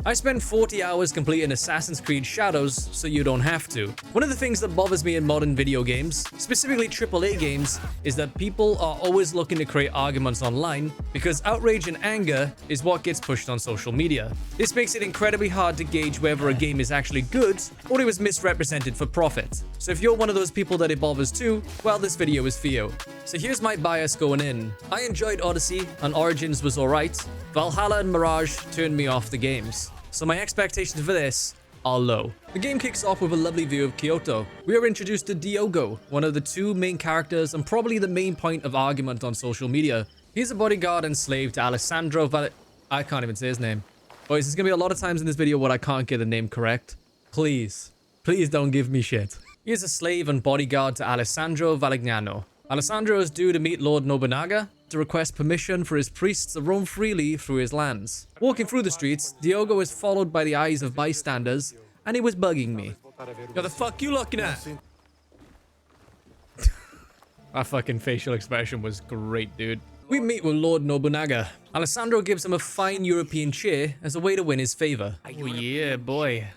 I spent 40 hours completing Assassin's Creed Shadows, so you don't have to. One of the things that bothers me in modern video games, specifically AAA games, is that people are always looking to create arguments online because outrage and anger is what gets pushed on social media. This makes it incredibly hard to gauge whether a game is actually good or it was misrepresented for profit. So if you're one of those people that it bothers too, well, this video is for you. So here's my bias going in. I enjoyed Odyssey and Origins was alright. Valhalla and Mirage turned me off the games. So my expectations for this are low. The game kicks off with a lovely view of Kyoto. We are introduced to Diogo, one of the two main characters and probably the main point of argument on social media. He's a bodyguard and slave to Alessandro I can't even say his name. Boys, there's gonna be a lot of times in this video where I can't get the name correct. Please don't give me shit. He is a slave and bodyguard to Alessandro Valignano. Alessandro is due to meet Lord Nobunaga to request permission for his priests to roam freely through his lands. Walking through the streets, Diogo is followed by the eyes of bystanders, and he was bugging me. Yo, the fuck you looking at? That fucking facial expression was great, dude. We meet with Lord Nobunaga. Alessandro gives him a fine European cheer as a way to win his favor. Oh yeah, boy.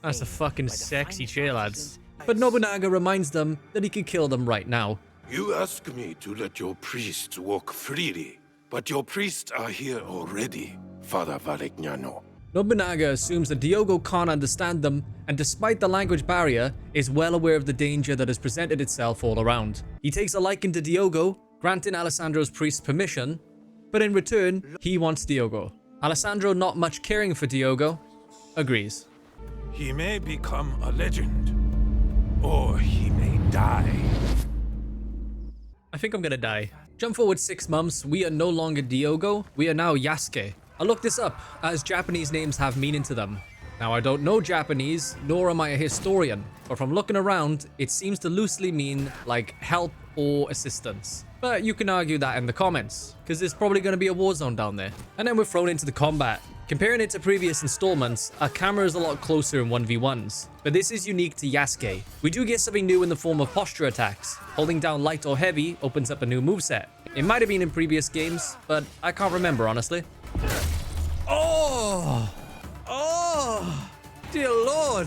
That's a fucking sexy cheer, lads. But Nobunaga reminds them that he could kill them right now. You ask me to let your priests walk freely, but your priests are here already, Father Valignano. Nobunaga assumes that Diogo can't understand them, and despite the language barrier, is well aware of the danger that has presented itself all around. He takes a liking to Diogo, granting Alessandro's priests permission, but in return, he wants Diogo. Alessandro, not much caring for Diogo, agrees. He may become a legend, or he may die. I think I'm gonna die. Jump forward 6 months, we are no longer Diogo, we are now Yasuke. I looked this up, as Japanese names have meaning to them. Now I don't know Japanese, nor am I a historian, but from looking around, it seems to loosely mean like help or assistance. But you can argue that in the comments, because there's probably gonna be a war zone down there. And then we're thrown into the combat. Comparing it to previous installments, our camera is a lot closer in 1v1s, but this is unique to Yasuke. We do get something new in the form of posture attacks. Holding down light or heavy opens up a new moveset. It might have been in previous games, but I can't remember honestly. Oh! Oh! Dear Lord!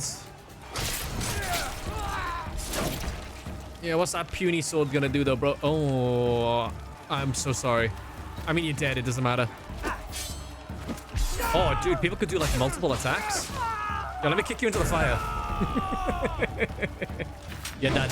Yeah, what's that puny sword gonna do though, bro? Oh, I'm so sorry. I mean, you're dead, it doesn't matter. Oh, dude, people could do like multiple attacks. Yo, let me kick you into the fire. You're done.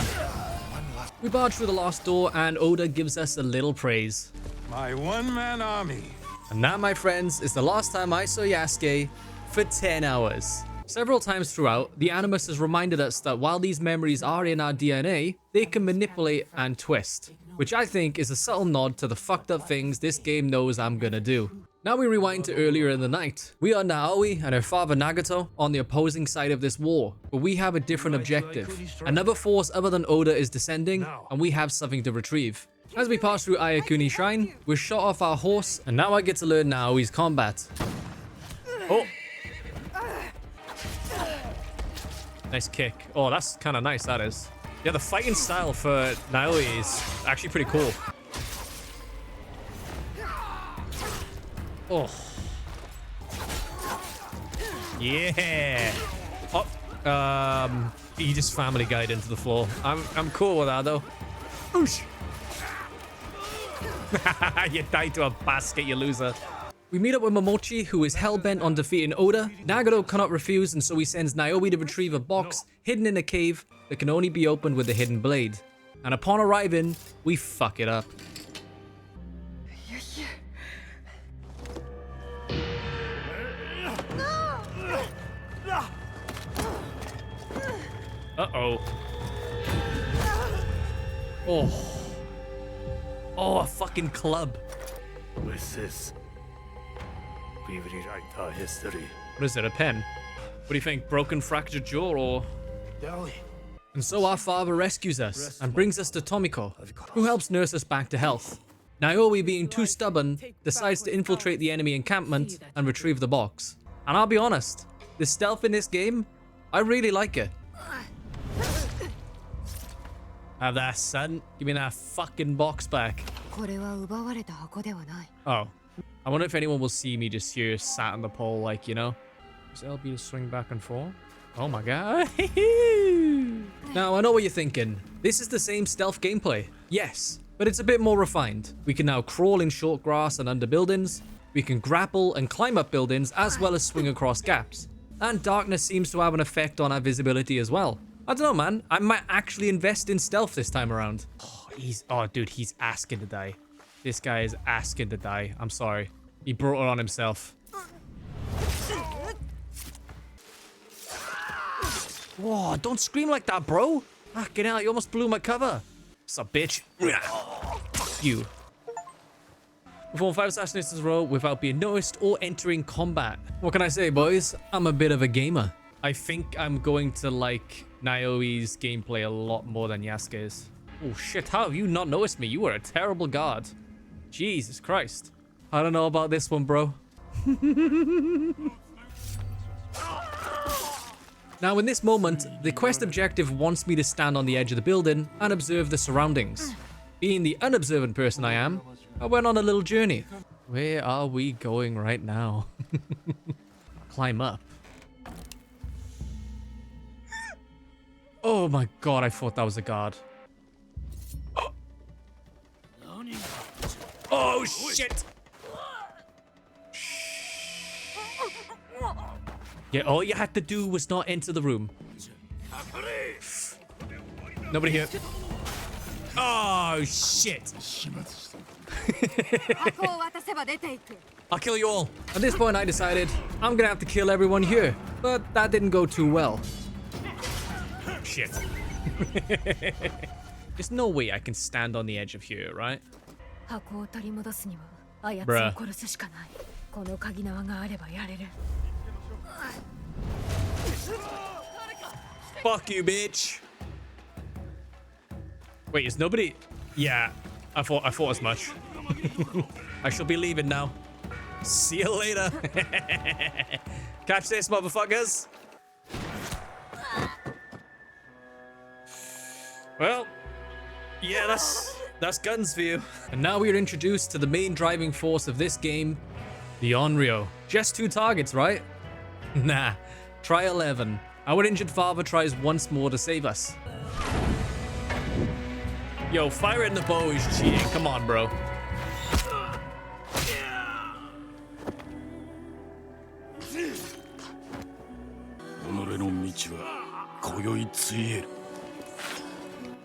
We barge through the last door and Oda gives us a little praise. My one-man army. And that, my friends, is the last time I saw Yasuke for 10 hours. Several times throughout, the Animus has reminded us that while these memories are in our DNA, they can manipulate and twist, which I think is a subtle nod to the fucked up things this game knows I'm gonna do. Now we rewind to earlier in the night. We are Naoi and her father Nagato on the opposing side of this war, but we have a different objective. Another force other than Oda is descending, and we have something to retrieve. As we pass through Ayakuni Shrine, we're shot off our horse, and now I get to learn Naoi's combat. Oh! Nice kick. Oh, that's kind of nice, that is. Yeah, the fighting style for Naoi is actually pretty cool. Oh. Yeah. Oh. He just family guyed into the floor. I'm cool with that though. Oosh. You died to a basket, you loser. We meet up with Momochi, who is hell-bent on defeating Oda. Nagato cannot refuse, and so he sends Naoi to retrieve a box hidden in a cave that can only be opened with a hidden blade. And upon arriving, we fuck it up. Uh-oh. Oh. Oh, a fucking club. With this, we rewrite our history. What is it, a pen? What do you think, broken fractured jaw or... And so our father rescues us and brings us to Tomiko, who helps nurse us back to health. Naoi, being too stubborn, decides to infiltrate the enemy encampment and retrieve the box. And I'll be honest, the stealth in this game, I really like it. Have that, son. Give me that fucking box back. Oh. I wonder if anyone will see me just here sat on the pole, like, you know? Use LB to swing back and forth. Oh my god. Now, I know what you're thinking. This is the same stealth gameplay. Yes, but it's a bit more refined. We can now crawl in short grass and under buildings. We can grapple and climb up buildings as well as swing across gaps. And darkness seems to have an effect on our visibility as well. I don't know, man. I might actually invest in stealth this time around. Oh, dude, he's asking to die. This guy is asking to die. I'm sorry. He brought it on himself. Whoa, don't scream like that, bro. Fucking hell, you almost blew my cover. What's up, bitch? Fuck you. Perform 5 assassinations in a row without being noticed or entering combat. What can I say, boys? I'm a bit of a gamer. I think I'm going to like Naoi's gameplay a lot more than Yasuke's. Oh shit, how have you not noticed me? You were a terrible guard. Jesus Christ. I don't know about this one, bro. Now, in this moment, the quest objective wants me to stand on the edge of the building and observe the surroundings. Being the unobservant person I am, I went on a little journey. Where are we going right now? Climb up. Oh my god, I thought that was a guard. Oh shit! Yeah, all you had to do was not enter the room. Nobody here. Oh shit! I'll kill you all. At this point I decided I'm gonna have to kill everyone here, but that didn't go too well. Shit. There's no way I can stand on the edge of here, right? Bruh. Fuck you, bitch. Wait, is nobody? Yeah, I thought as much. I shall be leaving now. See you later. Catch this, motherfuckers. Well, yeah, that's guns for you. And now we are introduced to the main driving force of this game, the Enreo. Just 2 targets, right? Nah, try 11. Our injured father tries once more to save us. Yo, firing the bow is cheating. Come on, bro.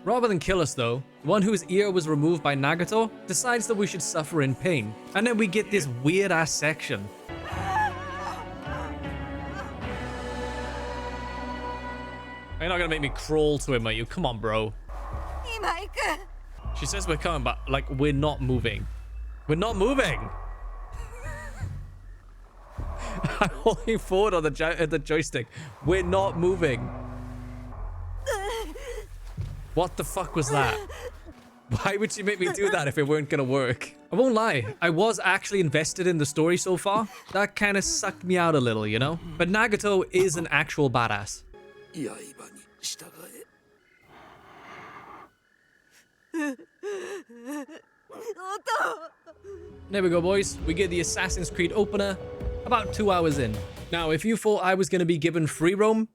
Rather than kill us though, the one whose ear was removed by Nagato decides that we should suffer in pain. And then we get this weird ass section. You're not gonna make me crawl to him, are you? Come on, bro. She says we're coming, but like we're not moving. We're not moving. I'm holding forward on the joystick. We're not moving. What the fuck was that? Why would she make me do that if it weren't gonna work? I won't lie, I was actually invested in the story so far. That kind of sucked me out a little, you know? But Nagato is an actual badass. There we go, boys. We get the Assassin's Creed opener about 2 hours in. Now, if you thought I was going to be given free roam,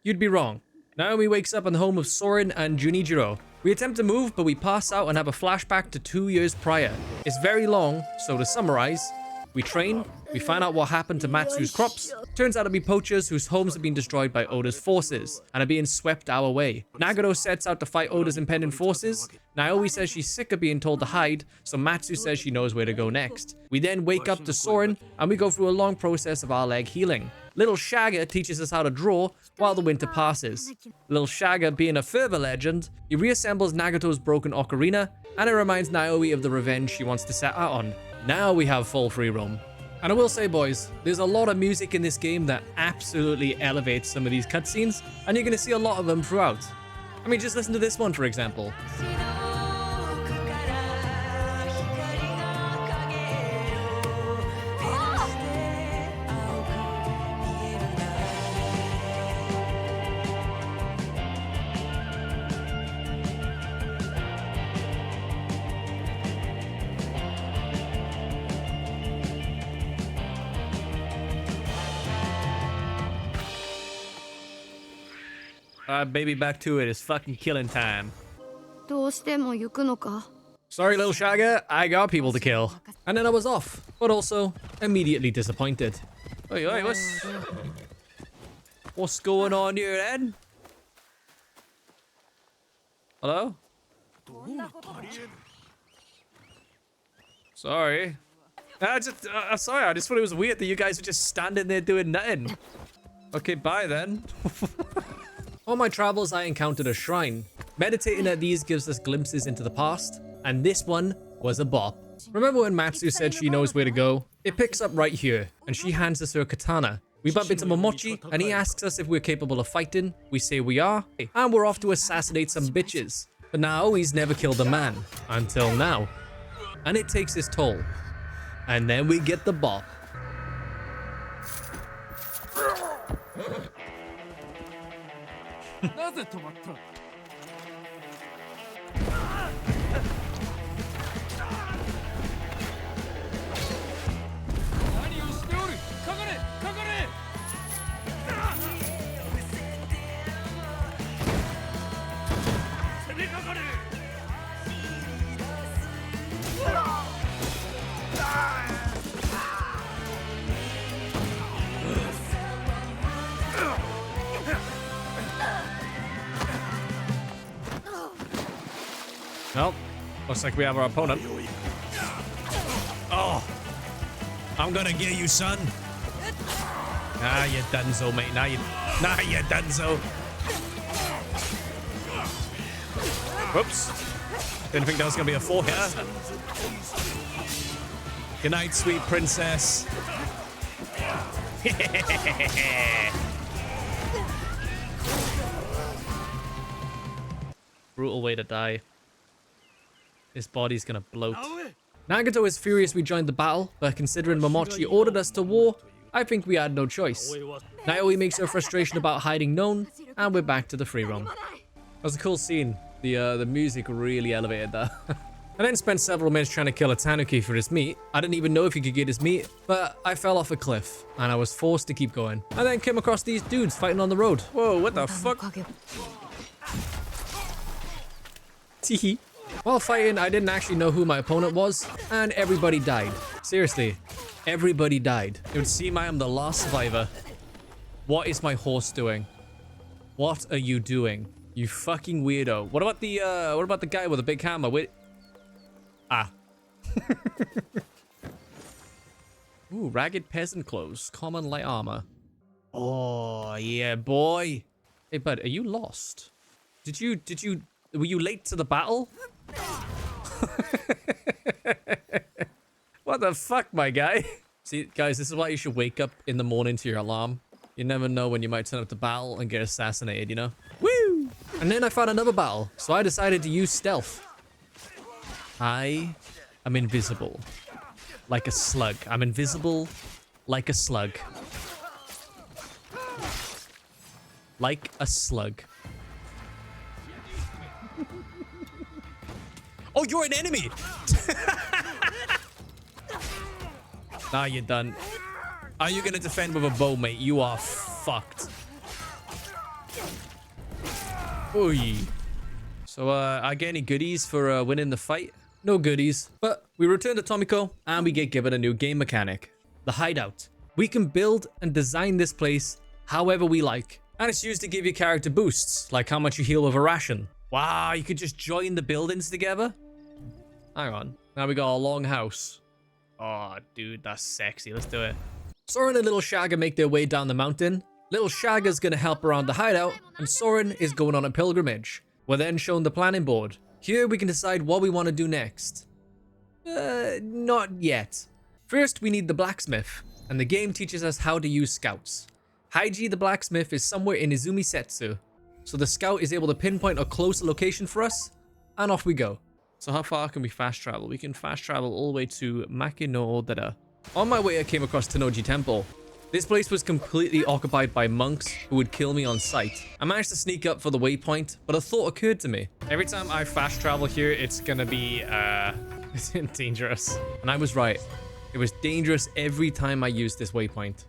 you'd be wrong. Naomi wakes up in the home of Soren and Junijiro. We attempt to move, but we pass out and have a flashback to 2 years prior. It's very long, so to summarize, we train, we find out what happened to Matsu's crops. Turns out to be poachers whose homes have been destroyed by Oda's forces and are being swept our way. Nagato sets out to fight Oda's impending forces. Naoi says she's sick of being told to hide, so Matsu says she knows where to go next. We then wake up to Soren and we go through a long process of our leg healing. Little Shagger teaches us how to draw while the winter passes. Little Shagger being a further legend, he reassembles Nagato's broken ocarina and it reminds Naoi of the revenge she wants to set out on. Now we have full free roam. And I will say, boys, there's a lot of music in this game that absolutely elevates some of these cutscenes, and you're going to see a lot of them throughout. I mean, just listen to this one, for example. Baby, back to it. It's fucking killing time. どうしても行くのか? Sorry, little Shagger. I got people to kill. And then I was off, but also immediately disappointed. Oi, oi, what's going on here, then? Hello? Sorry. Sorry, I just thought it was weird that you guys were just standing there doing nothing. Okay, bye then. On my travels, I encountered a shrine. Meditating at these gives us glimpses into the past, and this one was a bop. Remember when Matsu said she knows where to go? It picks up right here, and she hands us her katana. We bump into Momochi, and he asks us if we're capable of fighting. We say we are, and we're off to assassinate some bitches. But now he's never killed a man, until now. And it takes its toll. And then we get the bop. Well, looks like we have our opponent. Oh, I'm gonna get you, son. Nah, you done so, mate. Nah, you done so. Whoops. Didn't think that was gonna be a 4-hitter. Good night, sweet princess. Brutal way to die. His body's gonna bloat. Nagato is furious we joined the battle, but considering Momochi ordered us to war, I think we had no choice. Naoi makes her frustration about hiding known, and we're back to the free roam. That was a cool scene. The music really elevated that. I then spent several minutes trying to kill a tanuki for his meat. I didn't even know if he could get his meat, but I fell off a cliff, and I was forced to keep going. I then came across these dudes fighting on the road. Whoa, what the fuck? Teehee. While fighting, I didn't actually know who my opponent was, and everybody died. Seriously, everybody died. It would seem I am the last survivor. What is my horse doing? What are you doing? You fucking weirdo. What about the guy with a big hammer? Wait. Ah. Ooh, ragged peasant clothes, common light armor. Oh, yeah, boy. Hey, bud, are you lost? Were you late to the battle? What the fuck, my guy? See, guys, this is why you should wake up in the morning to your alarm. You never know when you might turn up to battle and get assassinated, you know? Woo! And then I found another battle, so I decided to use stealth. I am invisible. Like a slug. I'm invisible like a slug. Like a slug. Oh, you're an enemy! Nah, you're done. Are you gonna defend with a bow, mate? You are fucked. Oy. So, I get any goodies for winning the fight? No goodies. But we return to Tomiko, and we get given a new game mechanic. The Hideout. We can build and design this place however we like. And it's used to give your character boosts, like how much you heal with a ration. Wow, you could just join the buildings together? Hang on. Now we got a long house. Oh, dude, that's sexy. Let's do it. Soren and Little Shagger make their way down the mountain. Little Shagger's gonna help around the hideout, and Soren is going on a pilgrimage. We're then shown the planning board. Here we can decide what we want to do next. Not yet. First, we need the blacksmith, and the game teaches us how to use scouts. Haiji the blacksmith is somewhere in Izumi Setsu, so the scout is able to pinpoint a closer location for us, and off we go. So how far can we fast travel? We can fast travel all the way to Maki no Odera. On my way, I came across Tennoji Temple. This place was completely occupied by monks who would kill me on sight. I managed to sneak up for the waypoint, but a thought occurred to me. Every time I fast travel here, it's gonna be, dangerous. And I was right. It was dangerous every time I used this waypoint.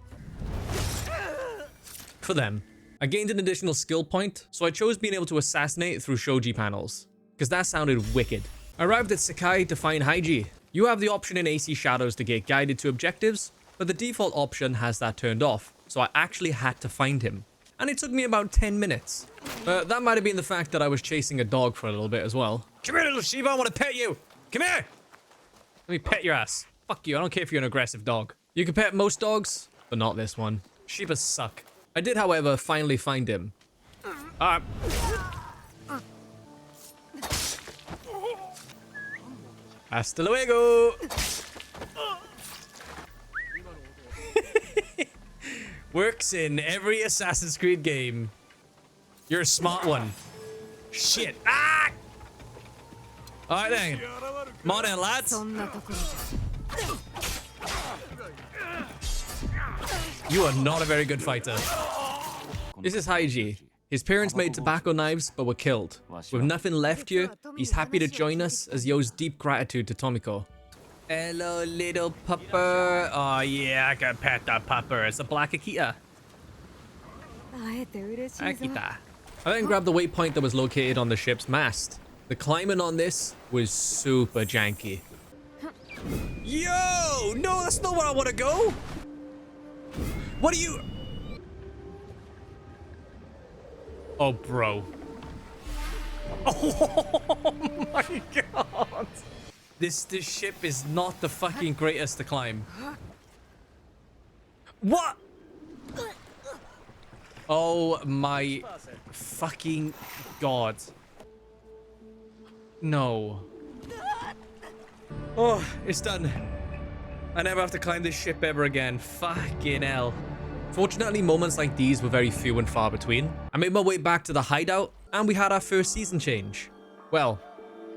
For them. I gained an additional skill point, so I chose being able to assassinate through shoji panels, because that sounded wicked. I arrived at Sakai to find Haiji. You have the option in AC Shadows to get guided to objectives, but the default option has that turned off, so I actually had to find him. And it took me about 10 minutes. That might have been the fact that I was chasing a dog for a little bit as well. Come here, little Shiba, I want to pet you! Come here! Let me pet your ass. Fuck you, I don't care if you're an aggressive dog. You can pet most dogs, but not this one. Shibas suck. I did, however, finally find him. Hasta luego! Works in every Assassin's Creed game. You're a smart one. Shit. Ah! Alright then. Come on in, lads. You are not a very good fighter. This is Haiji. His parents made tobacco knives, but were killed. With nothing left here, he's happy to join us as he owes deep gratitude to Tomiko. Hello, little pupper. Oh yeah, I can pet that pupper. It's a black Akita. Akita. I then grabbed the waypoint that was located on the ship's mast. The climbing on this was super janky. Yo! No, that's not where I want to go! What are you... Oh, bro. Oh my god! This ship is not the fucking greatest to climb. What? Oh my fucking god. No. Oh, it's done. I never have to climb this ship ever again. Fucking hell. Fortunately, moments like these were very few and far between. I made my way back to the hideout, and we had our first season change. Well,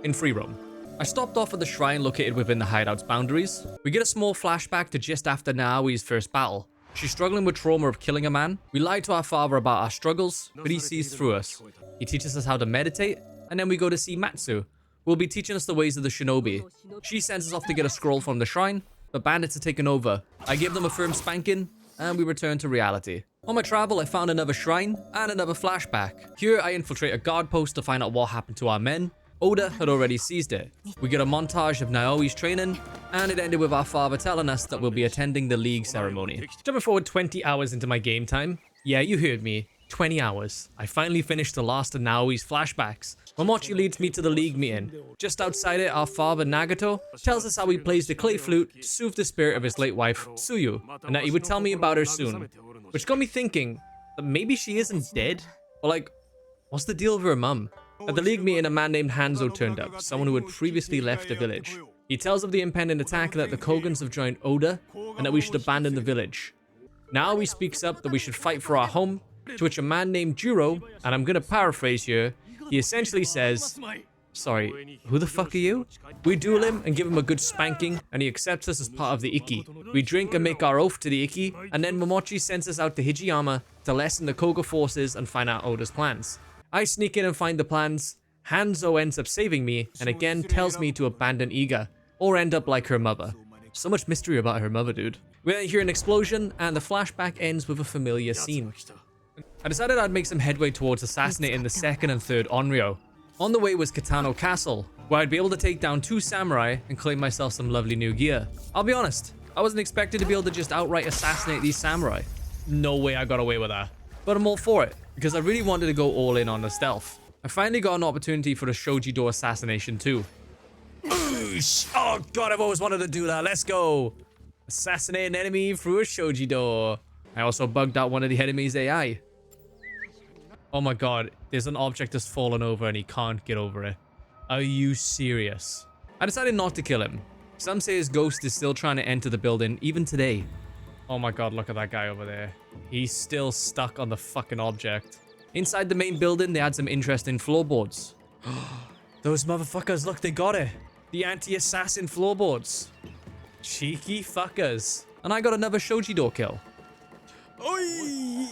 in free roam. I stopped off at the shrine located within the hideout's boundaries. We get a small flashback to just after Naoi's first battle. She's struggling with trauma of killing a man. We lied to our father about our struggles, but he sees through us. He teaches us how to meditate, and then we go to see Matsu, who will be teaching us the ways of the shinobi. She sends us off to get a scroll from the shrine, but bandits are taken over. I give them a firm spanking, and we return to reality. On my travel, I found another shrine and another flashback. Here, I infiltrate a guard post to find out what happened to our men. Oda had already seized it. We get a montage of Naoi's training, and it ended with our father telling us that we'll be attending the league ceremony. Jumping forward 20 hours into my game time. Yeah, you heard me. 20 hours. I finally finished the last of Naoi's flashbacks. Momochi leads me to the league meeting. Just outside it, our father Nagato tells us how he plays the clay flute to soothe the spirit of his late wife, Tsuyu, and that he would tell me about her soon. Which got me thinking that maybe she isn't dead? Or like, what's the deal with her mum? At the league meeting, a man named Hanzo turned up, someone who had previously left the village. He tells of the impending attack and that the Kogans have joined Oda, and that we should abandon the village. Now he speaks up that we should fight for our home, to which a man named Juro, and I'm gonna paraphrase here, he essentially says, sorry, who the fuck are you? We duel him and give him a good spanking, and he accepts us as part of the Ikki. We drink and make our oath to the Ikki, and then Momochi sends us out to Hijiyama to lessen the Koga forces and find out Oda's plans. I sneak in and find the plans. Hanzo ends up saving me, and again tells me to abandon Iga, or end up like her mother. So much mystery about her mother, dude. We then hear an explosion, and the flashback ends with a familiar scene. I decided I'd make some headway towards assassinating the second and third Enreo. On the way was Katano Castle, where I'd be able to take down 2 samurai and claim myself some lovely new gear. I'll be honest, I wasn't expecting to be able to just outright assassinate these samurai. No way I got away with that. But I'm all for it, because I really wanted to go all in on the stealth. I finally got an opportunity for the Shoji door assassination too. Oh god, I've always wanted to do that. Let's go. Assassinate an enemy through a Shoji door. I also bugged out one of the enemy's AI. Oh my god, there's an object that's fallen over and he can't get over it. Are you serious? I decided not to kill him. Some say his ghost is still trying to enter the building even today. Oh my god, look at that guy over there. He's still stuck on the fucking object. Inside the main building, they had some interesting floorboards. Those motherfuckers, look, they got it. The anti-assassin floorboards. Cheeky fuckers. And I got another Shoji door kill. Oi!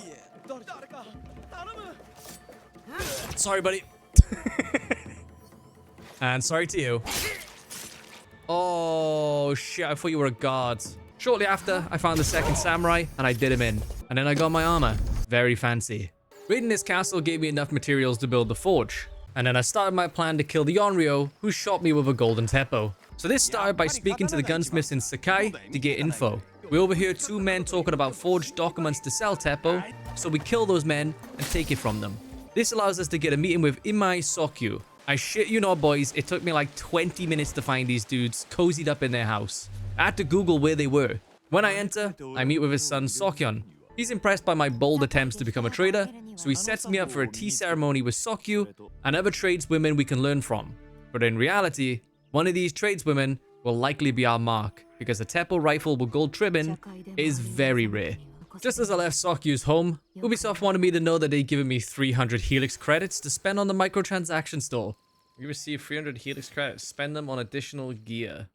Sorry, buddy. And sorry to you. Oh, shit. I thought you were a guard. Shortly after, I found the second samurai, and I did him in. And then I got my armor. Very fancy. Raiding this castle gave me enough materials to build the forge, and then I started my plan to kill the Enreo, who shot me with a golden teppo. So this started by speaking to the gunsmiths in Sakai to get info. We overhear two men talking about forged documents to sell teppo, so we kill those men and take it from them. This allows us to get a meeting with Imai Sokyu. I shit you not, boys, it took me like 20 minutes to find these dudes cozied up in their house. I had to Google where they were. When I enter, I meet with his son Sokyon. He's impressed by my bold attempts to become a trader, so he sets me up for a tea ceremony with Sokyu and other tradeswomen we can learn from. But in reality, one of these tradeswomen will likely be our mark, because a teppo rifle with gold trimming is very rare. Just as I left Sokyu's home, Ubisoft wanted me to know that they'd given me 300 Helix credits to spend on the microtransaction store. You receive 300 Helix credits, spend them on additional gear.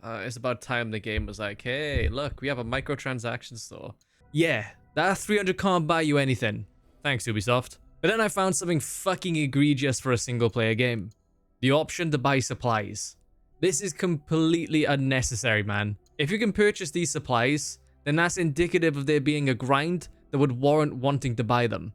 It's about time the game was like, hey, look, we have a microtransaction store. Yeah, that 300 can't buy you anything. Thanks, Ubisoft. But then I found something fucking egregious for a single player game. The option to buy supplies. This is completely unnecessary, man. If you can purchase these supplies, then that's indicative of there being a grind that would warrant wanting to buy them.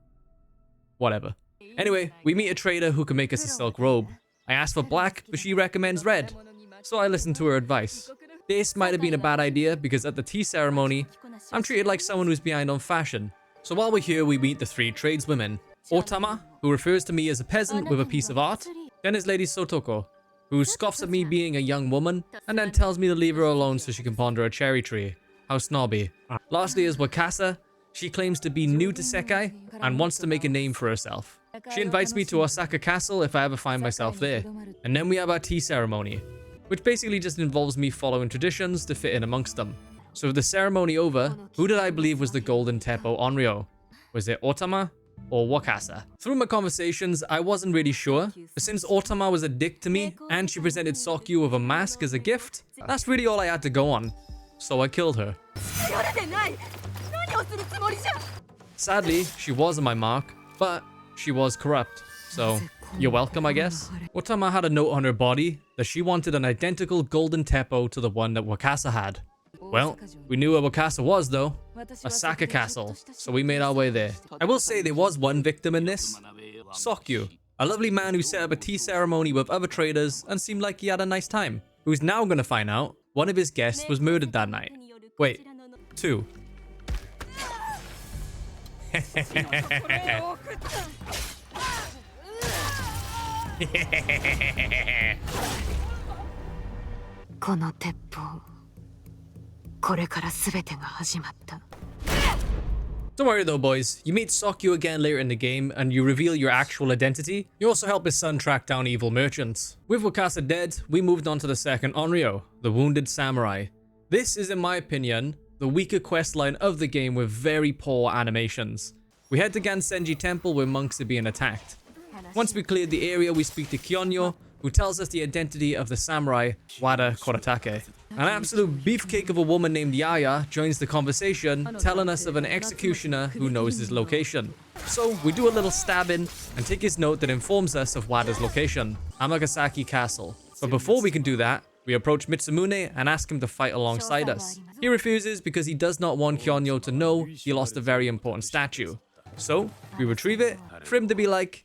Whatever. Anyway, we meet a trader who can make us a silk robe. I ask for black, but she recommends red. So I listen to her advice. This might have been a bad idea because at the tea ceremony, I'm treated like someone who's behind on fashion. So while we're here, we meet the three tradeswomen. Otama, who refers to me as a peasant with a piece of art. Then is Lady Sotoko, who scoffs at me being a young woman, and then tells me to leave her alone so she can ponder a cherry tree. How snobby. Lastly is Wakasa. She claims to be new to Sekai, and wants to make a name for herself. She invites me to Osaka Castle if I ever find myself there. And then we have our tea ceremony, which basically just involves me following traditions to fit in amongst them. So with the ceremony over, who did I believe was the golden teppo Enreo? Was it Otama or Wakasa? Through my conversations, I wasn't really sure, but since Otama was a dick to me, and she presented Sokyu with a mask as a gift, that's really all I had to go on. So I killed her. Sadly, she wasn't my mark, but she was corrupt, so you're welcome, I guess. Otama had a note on her body that she wanted an identical golden teppo to the one that Wakasa had. Well, we knew where Wakasa was though, Osaka Castle, so we made our way there. I will say there was one victim in this, Sokyu, a lovely man who set up a tea ceremony with other traders and seemed like he had a nice time, who's now gonna find out one of his guests was murdered that night. Wait, two. この鉄砲、これから全てが始まった。 Don't worry though, boys. You meet Sokyu again later in the game, and you reveal your actual identity. You also help his son track down evil merchants. With Wakasa dead, we moved on to the second Enreo, the Wounded Samurai. This is, in my opinion, the weaker questline of the game with very poor animations. We head to Gansenji Temple where monks are being attacked. Once we cleared the area, we speak to Kyonyo, who tells us the identity of the samurai, Wada Koratake. An absolute beefcake of a woman named Yaya joins the conversation, telling us of an executioner who knows his location. So we do a little stabbing and take his note that informs us of Wada's location, Amagasaki Castle. But before we can do that, we approach Mitsumune and ask him to fight alongside us. He refuses because he does not want Kyonyo to know he lost a very important statue. So we retrieve it for him to be like,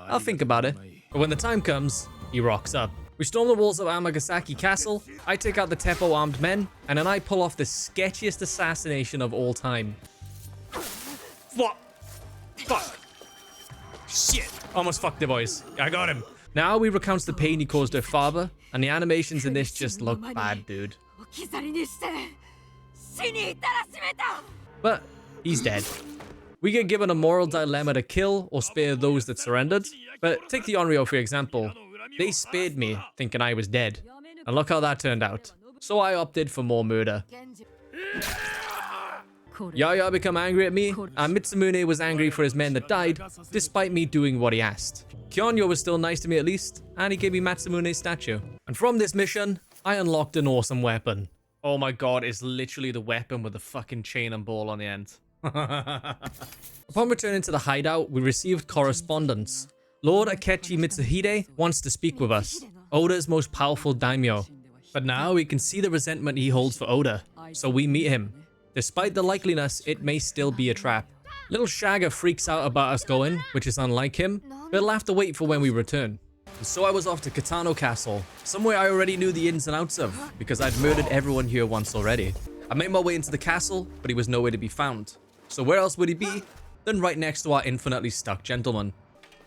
I'll think about it. But when the time comes, he rocks up. We storm the walls of Amagasaki Castle, I take out the Teppo armed men, and then I pull off the sketchiest assassination of all time. What? Fuck. Shit. Almost fucked the boys. I got him. Now we recount the pain he caused her father, and the animations in this just look bad, dude. But he's dead. We get given a moral dilemma to kill or spare those that surrendered. But take the Enreo for example. They spared me, thinking I was dead. And look how that turned out. So I opted for more murder. Yaya became angry at me, and Mitsumune was angry for his men that died, despite me doing what he asked. Kyonyo was still nice to me at least, and he gave me Matsumune's statue. And from this mission, I unlocked an awesome weapon. Oh my god, it's literally the weapon with the fucking chain and ball on the end. Upon returning to the hideout, we received correspondence. Lord Akechi Mitsuhide wants to speak with us, Oda's most powerful daimyo. But now we can see the resentment he holds for Oda, so we meet him. Despite the likeliness, it may still be a trap. Little Shagger freaks out about us going, which is unlike him, but he'll have to wait for when we return. So I was off to Katano Castle, somewhere I already knew the ins and outs of, because I'd murdered everyone here once already. I made my way into the castle, but he was nowhere to be found. So where else would he be than right next to our infinitely stuck gentleman?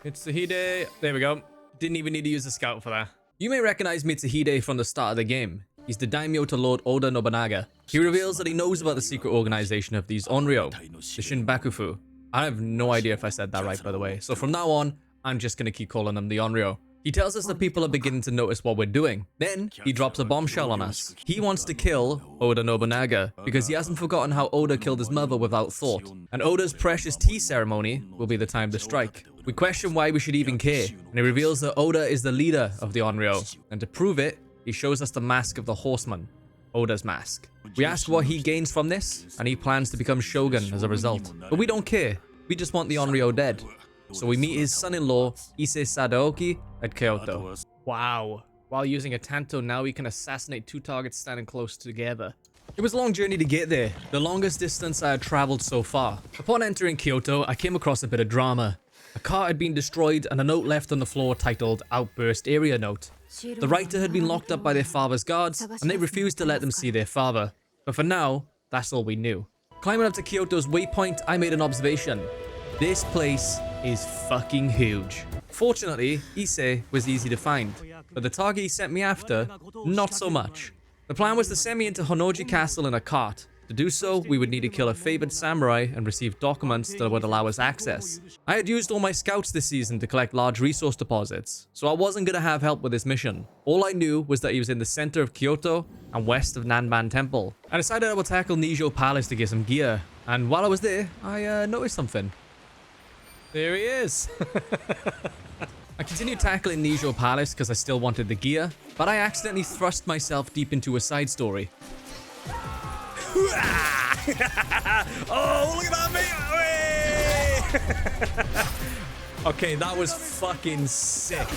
Mitsuhide, there we go. Didn't even need to use a scout for that. You may recognize Mitsuhide from the start of the game. He's the daimyo to Lord Oda Nobunaga. He reveals that he knows about the secret organization of these Enreo, the Shinbakufu. I have no idea if I said that right, by the way. So from now on, I'm just gonna keep calling them the Enreo. He tells us that people are beginning to notice what we're doing. Then, he drops a bombshell on us. He wants to kill Oda Nobunaga because he hasn't forgotten how Oda killed his mother without thought. And Oda's precious tea ceremony will be the time to strike. We question why we should even care, and he reveals that Oda is the leader of the Enreo. And to prove it, he shows us the mask of the horseman, Oda's mask. We ask what he gains from this, and he plans to become shogun as a result. But we don't care. We just want the Enreo dead. So we meet his son-in-law, Ise Sadaoki, at Kyoto. Wow. While using a tanto, now we can assassinate 2 targets standing close together. It was a long journey to get there, the longest distance I had traveled so far. Upon entering Kyoto, I came across a bit of drama. A car had been destroyed and a note left on the floor titled Outburst Area Note. The writer had been locked up by their father's guards, and they refused to let them see their father. But for now, that's all we knew. Climbing up to Kyoto's waypoint, I made an observation. This place is fucking huge. Fortunately, Ise was easy to find, but the target he sent me after, not so much. The plan was to send me into Honnoji Castle in a cart. To do so, we would need to kill a favored samurai and receive documents that would allow us access. I had used all my scouts this season to collect large resource deposits, so I wasn't going to have help with this mission. All I knew was that he was in the center of Kyoto and west of Nanban Temple. I decided I would tackle Nijo Palace to get some gear, and while I was there, I noticed something. There he is. I continued tackling Nijo Palace because I still wanted the gear, but I accidentally thrust myself deep into a side story. Oh, look at that, mate! Okay, that was fucking sick.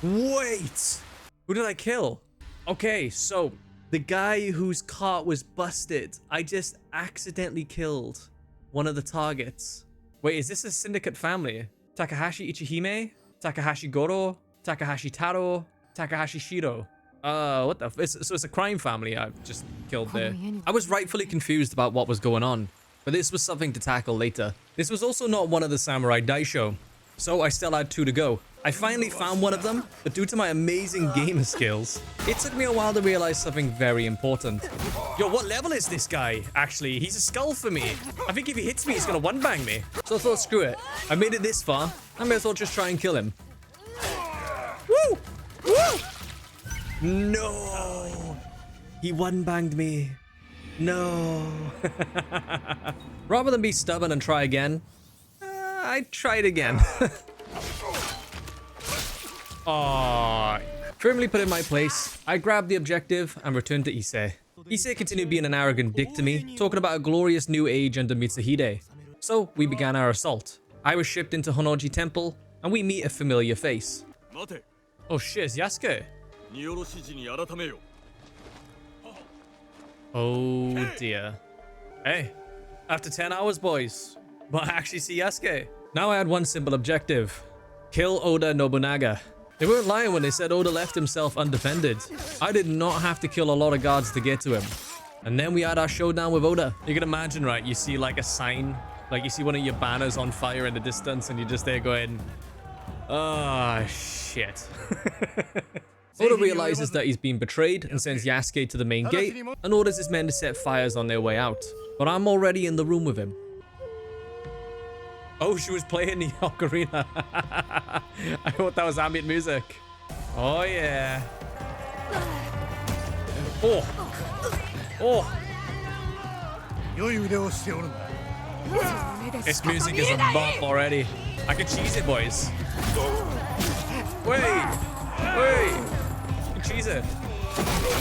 Wait! Who did I kill? Okay, so the guy whose cart was busted, I just accidentally killed one of the targets. Wait, is this a syndicate family? Takahashi Ichihime? Takahashi Goro? Takahashi Taro? Takahashi Shiro? What the so it's a crime family I've just killed there. I was rightfully confused about what was going on, but this was something to tackle later. This was also not one of the samurai daisho, so I still had 2 to go. I finally found one of them, but due to my amazing gamer skills, it took me a while to realize something very important. Yo, what level is this guy? Actually, he's a skull for me. I think if he hits me, he's gonna one-bang me. So I thought, screw it. I made it this far. I may as well just try and kill him. Woo! Woo! No! He one-banged me. No. Rather than be stubborn and try again, I tried again. Oh, firmly put in my place, I grabbed the objective and returned to Ise. Ise continued being an arrogant dick to me, talking about a glorious new age under Mitsuhide. So we began our assault. I was shipped into Honnoji Temple, and we meet a familiar face. Oh shit, it's Yasuke. Oh dear. Hey, after 10 hours, boys, but I actually see Yasuke. Now I had one simple objective. Kill Oda Nobunaga. They weren't lying when they said Oda left himself undefended. I did not have to kill a lot of guards to get to him. And then we had our showdown with Oda. You can imagine, right? You see like a sign, like you see one of your banners on fire in the distance and you're just there going, oh, shit. Oda realizes that he's been betrayed and sends Yasuke to the main gate and orders his men to set fires on their way out. But I'm already in the room with him. Oh, she was playing the ocarina. I thought that was ambient music. Oh, yeah. Oh. Oh. This music is a bop already. I can cheese it, boys. Wait. Wait. I can cheese it.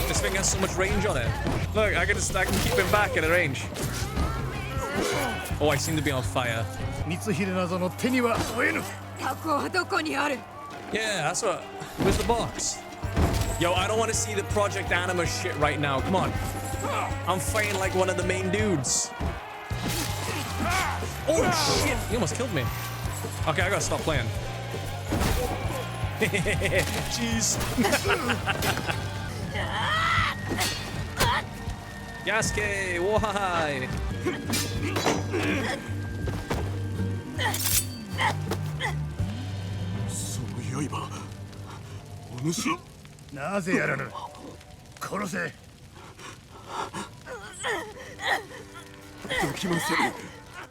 This thing has so much range on it. Look, I can keep him back at a range. Oh, I seem to be on fire. Yeah, that's what. Where's the box? Yo, I don't want to see the Project Anima shit right now. Come on. I'm fighting like one of the main dudes. Oh shit! He almost killed me. Okay, I gotta stop playing. Jeez. Yasuke, why?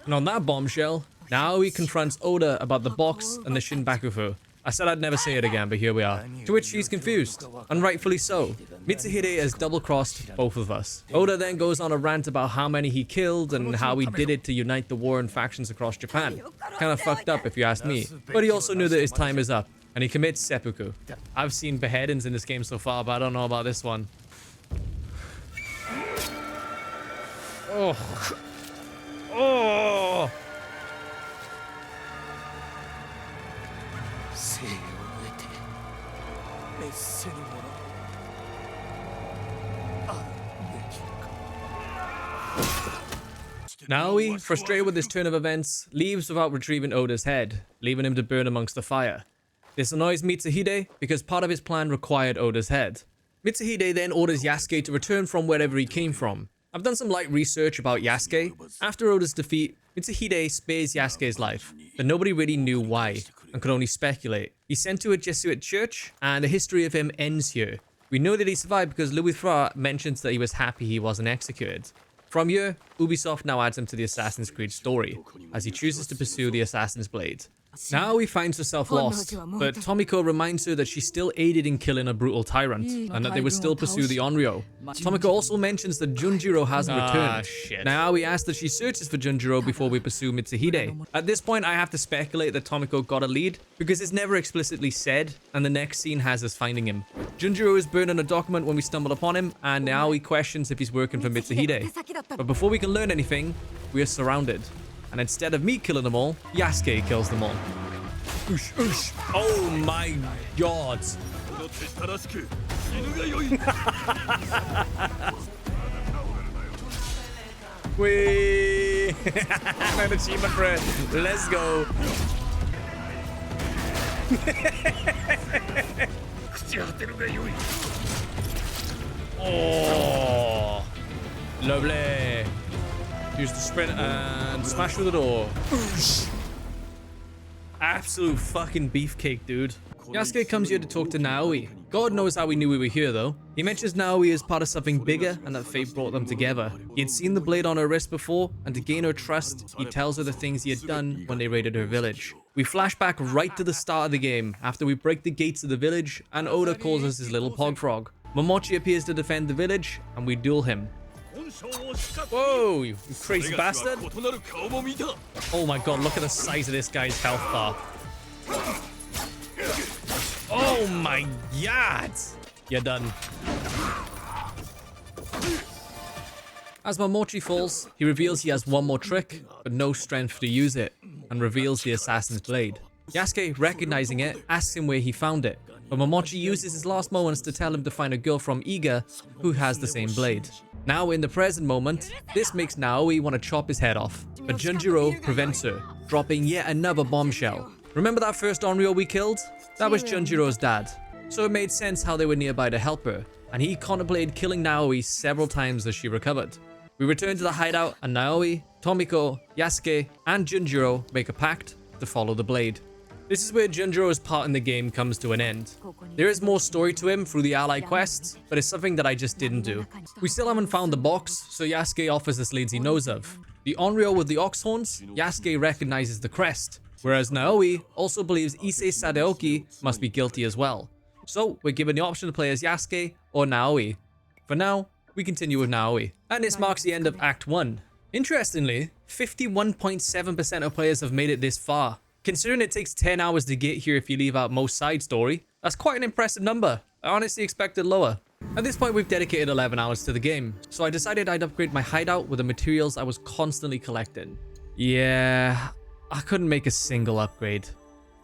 And on that bombshell, Naoi confronts Oda about the box and the Shinbakufu. I said I'd never say it again, but here we are. To which she's confused, and rightfully so. Mitsuhide has double-crossed both of us. Oda then goes on a rant about how many he killed and how he did it to unite the warring factions across Japan. Kinda fucked up if you ask me. But he also knew that his time is up, and he commits seppuku. I've seen beheadings in this game so far, but I don't know about this one. Oh. Oh. Naoi, frustrated with this turn of events, leaves without retrieving Oda's head, leaving him to burn amongst the fire. This annoys Mitsuhide because part of his plan required Oda's head. Mitsuhide then orders Yasuke to return from wherever he came from. I've done some light research about Yasuke. After Oda's defeat, Mitsuhide spares Yasuke's life, but nobody really knew why, and could only speculate. He's sent to a Jesuit church, and the history of him ends here. We know that he survived because Louis Fra mentions that he was happy he wasn't executed. From here, Ubisoft now adds him to the Assassin's Creed story, as he chooses to pursue the Assassin's Blade. Now he finds herself lost, but Tomiko reminds her that she still aided in killing a brutal tyrant, and that they would still pursue the Enreo. Tomiko also mentions that Junjiro hasn't returned. Now he asks that she searches for Junjiro before we pursue Mitsuhide. At this point, I have to speculate that Tomiko got a lead, because it's never explicitly said, and the next scene has us finding him. Junjiro is burning a document when we stumble upon him, and now he questions if he's working for Mitsuhide. But before we can learn anything, we are surrounded. And instead of me killing them all, Yasuke kills them all. Oosh, oosh. Oh my god. Whee! An achievement for it. Let's go. Oh, lovely. Use the sprint and smash through the door. Oosh. Absolute fucking beefcake, dude. Yasuke comes here to talk to Naoi. God knows how he knew we were here, though. He mentions Naoi as part of something bigger and that fate brought them together. He had seen the blade on her wrist before, and to gain her trust, he tells her the things he had done when they raided her village. We flash back right to the start of the game, after we break the gates of the village, and Oda calls us his little pog frog. Momochi appears to defend the village, and we duel him. Whoa, you crazy bastard. Oh my god, look at the size of this guy's health bar. Oh my god. You're done. As Momochi falls, he reveals he has one more trick, but no strength to use it, and reveals the Assassin's Blade. Yasuke, recognizing it, asks him where he found it, but Momochi uses his last moments to tell him to find a girl from Iga who has the same blade. Now, in the present moment, this makes Naoi want to chop his head off, but Junjiro prevents her, dropping yet another bombshell. Remember that first Enreo we killed? That was Junjiro's dad, so it made sense how they were nearby to help her, and he contemplated killing Naoi several times as she recovered. We return to the hideout, and Naoi, Tomiko, Yasuke, and Junjiro make a pact to follow the blade. This is where Junjiro's part in the game comes to an end. There is more story to him through the ally quests, but it's something that I just didn't do. We still haven't found the box, so Yasuke offers the leads he knows of. The Enreo with the ox horns, Yasuke recognizes the crest, whereas Naoi also believes Issei Sadaoki must be guilty as well. So we're given the option to play as Yasuke or Naoi. For now, we continue with Naoi. And this marks the end of Act 1. Interestingly, 51.7% of players have made it this far. Considering it takes 10 hours to get here if you leave out most side story, that's quite an impressive number. I honestly expected lower. At this point, we've dedicated 11 hours to the game, so I decided I'd upgrade my hideout with the materials I was constantly collecting. Yeah, I couldn't make a single upgrade.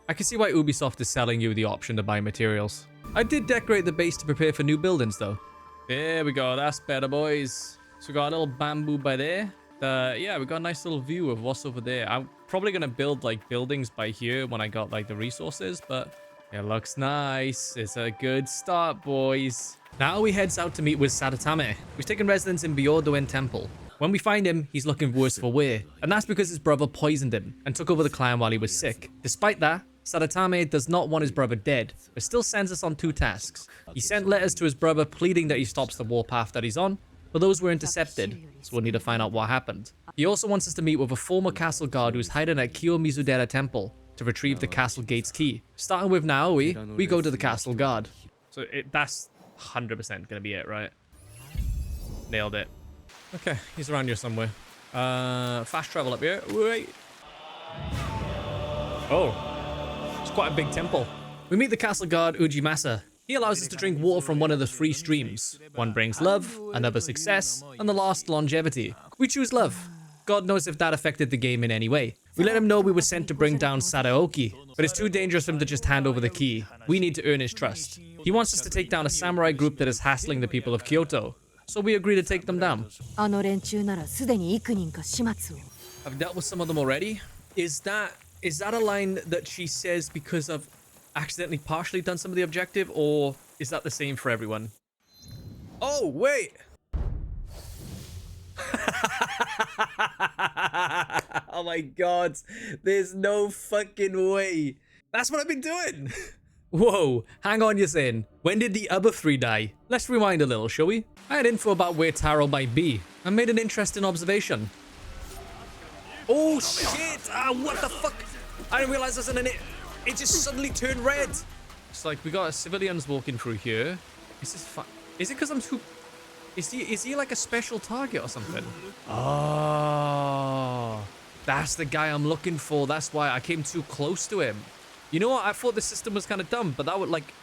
I can see why Ubisoft is selling you the option to buy materials. I did decorate the base to prepare for new buildings though. There we go, that's better boys. So we got a little bamboo by there. Yeah, we got a nice little view of what's over there. I'm probably going to build like buildings by here when I got like the resources, but it looks nice. It's a good start, boys. Now he heads out to meet with Sadatame, who's taken residence in Byodoen Temple. When we find him, he's looking worse for wear, and that's because his brother poisoned him and took over the clan while he was sick. Despite that, Sadatame does not want his brother dead, but still sends us on 2 tasks. He sent letters to his brother pleading that he stops the warpath that he's on, but those were intercepted, so we'll need to find out what happened. He also wants us to meet with a former castle guard who's hiding at Kiyomizudera Temple to retrieve the castle gate's key. Starting with Naoi, we go to the castle guard. So that's 100% gonna be it, right? Nailed it. Okay, he's around here somewhere. Fast travel up here. Wait. Oh, it's quite a big temple. We meet the castle guard Ujimasa. He allows us to drink water from one of the 3 streams. One brings love, another success, and the last longevity. We choose love. God knows if that affected the game in any way. We let him know we were sent to bring down Sadaoki, but it's too dangerous for him to just hand over the key. We need to earn his trust. He wants us to take down a samurai group that is hassling the people of Kyoto, so we agree to take them down. I've dealt with some of them already. Is that a line that she says because I've accidentally partially done some of the objective, or is that the same for everyone? Oh, wait! Oh my god, there's no fucking way. That's what I've been doing. Whoa, hang on, you're saying. When did the other 3 die? Let's rewind a little, shall we? I had info about where Taro might be and made an interesting observation. Oh shit! What the fuck? I didn't realize there's an it just suddenly turned red. It's like we got civilians walking through here. Is this is it because I'm too... Is he like a special target or something? Oh, that's the guy I'm looking for. That's why I came too close to him. You know what? I thought the system was kind of dumb, but that would like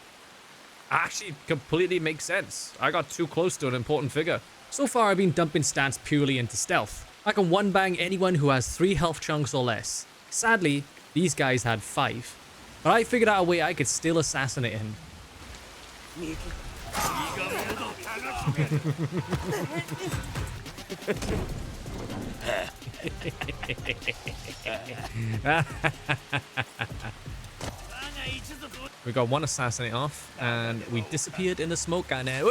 actually completely make sense. I got too close to an important figure. So far, I've been dumping stats purely into stealth. I can one-bang anyone who has 3 health chunks or less. Sadly, these guys had 5. But I figured out a way I could still assassinate him. We got 1 assassinate off, and we disappeared in the smoke gun now.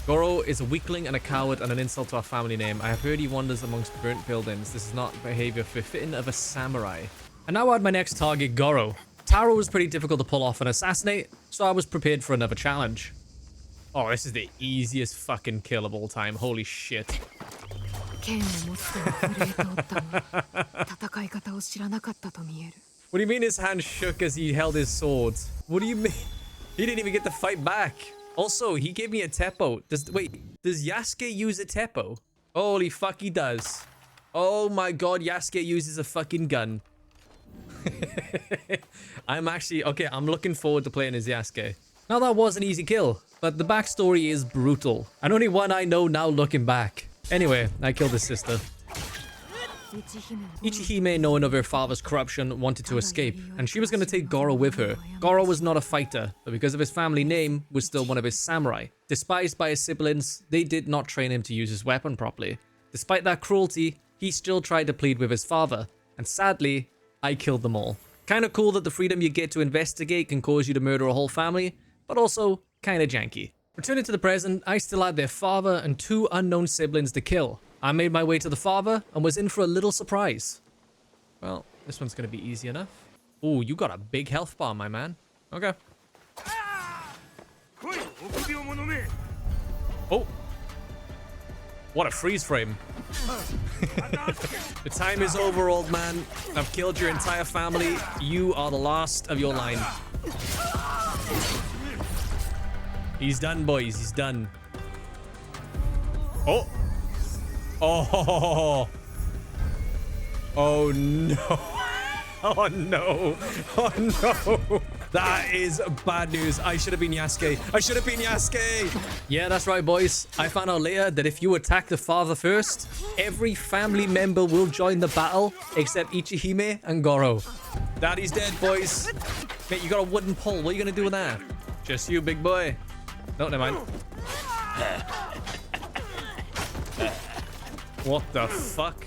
Goro is a weakling and a coward and an insult to our family name. I have heard he wanders amongst burnt buildings. This is not behavior befitting of a samurai. And now I had my next target, Goro. Taro was pretty difficult to pull off and assassinate, so I was prepared for another challenge. Oh, this is the easiest fucking kill of all time. Holy shit. What do you mean his hand shook as he held his sword? What do you mean? He didn't even get to fight back. Also, he gave me a teppo. Does Yasuke use a teppo? Holy fuck, he does. Oh my god, Yasuke uses a fucking gun. I'm looking forward to playing as Yasuke. Now that was an easy kill, but the backstory is brutal, and only one I know now looking back. Anyway, I killed his sister. Ichihime, knowing of her father's corruption, wanted to escape, and she was going to take Goro with her. Goro was not a fighter, but because of his family name, was still one of his samurai. Despised by his siblings, they did not train him to use his weapon properly. Despite that cruelty, he still tried to plead with his father, and sadly, I killed them all. Kinda cool that the freedom you get to investigate can cause you to murder a whole family, but also kinda janky. Returning to the present, I still had their father and 2 unknown siblings to kill. I made my way to the father and was in for a little surprise. Well, this one's gonna be easy enough. Oh, you got a big health bar, my man. Okay. Oh. What a freeze frame. The time is over, old man. I've killed your entire family. You are the last of your line. He's done, boys. He's done. Oh. Oh. Oh, no. Oh, no. Oh, no. That is bad news. I should have been Yasuke. I should have been Yasuke. Yeah, that's right, boys. I found out later that if you attack the father first, every family member will join the battle except Ichihime and Goro. Daddy's dead, boys. Mate, you got a wooden pole. What are you going to do with that? Just you, big boy. No, never mind. What the fuck?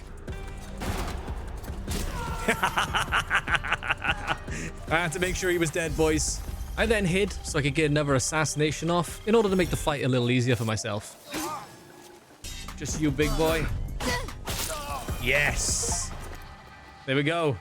I had to make sure he was dead, boys. I then hid so I could get another assassination off in order to make the fight a little easier for myself. Just you, big boy. Yes. There we go.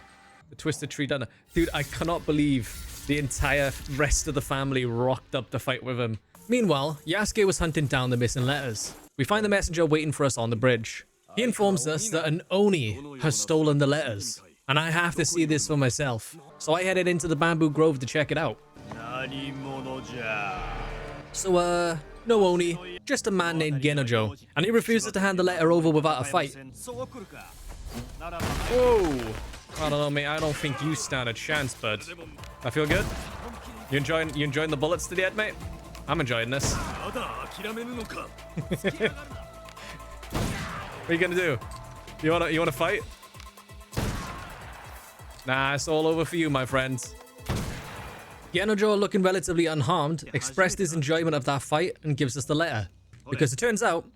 The twisted tree done. Dude, I cannot believe the entire rest of the family rocked up to fight with him. Meanwhile, Yasuke was hunting down the missing letters. We find the messenger waiting for us on the bridge. He informs us that an Oni has stolen the letters. And I have to see this for myself. So I headed into the bamboo grove to check it out. So, no Oni, just a man named Genojo. And he refuses to hand the letter over without a fight. Whoa. I don't know, mate. I don't think you stand a chance, bud. I feel good? You enjoying the bullets to the head, mate? I'm enjoying this. What are you gonna do? You wanna fight? Nah, it's all over for you, my friends. Genojo, looking relatively unharmed, expressed his enjoyment of that fight and gives us the letter. Because it turns out,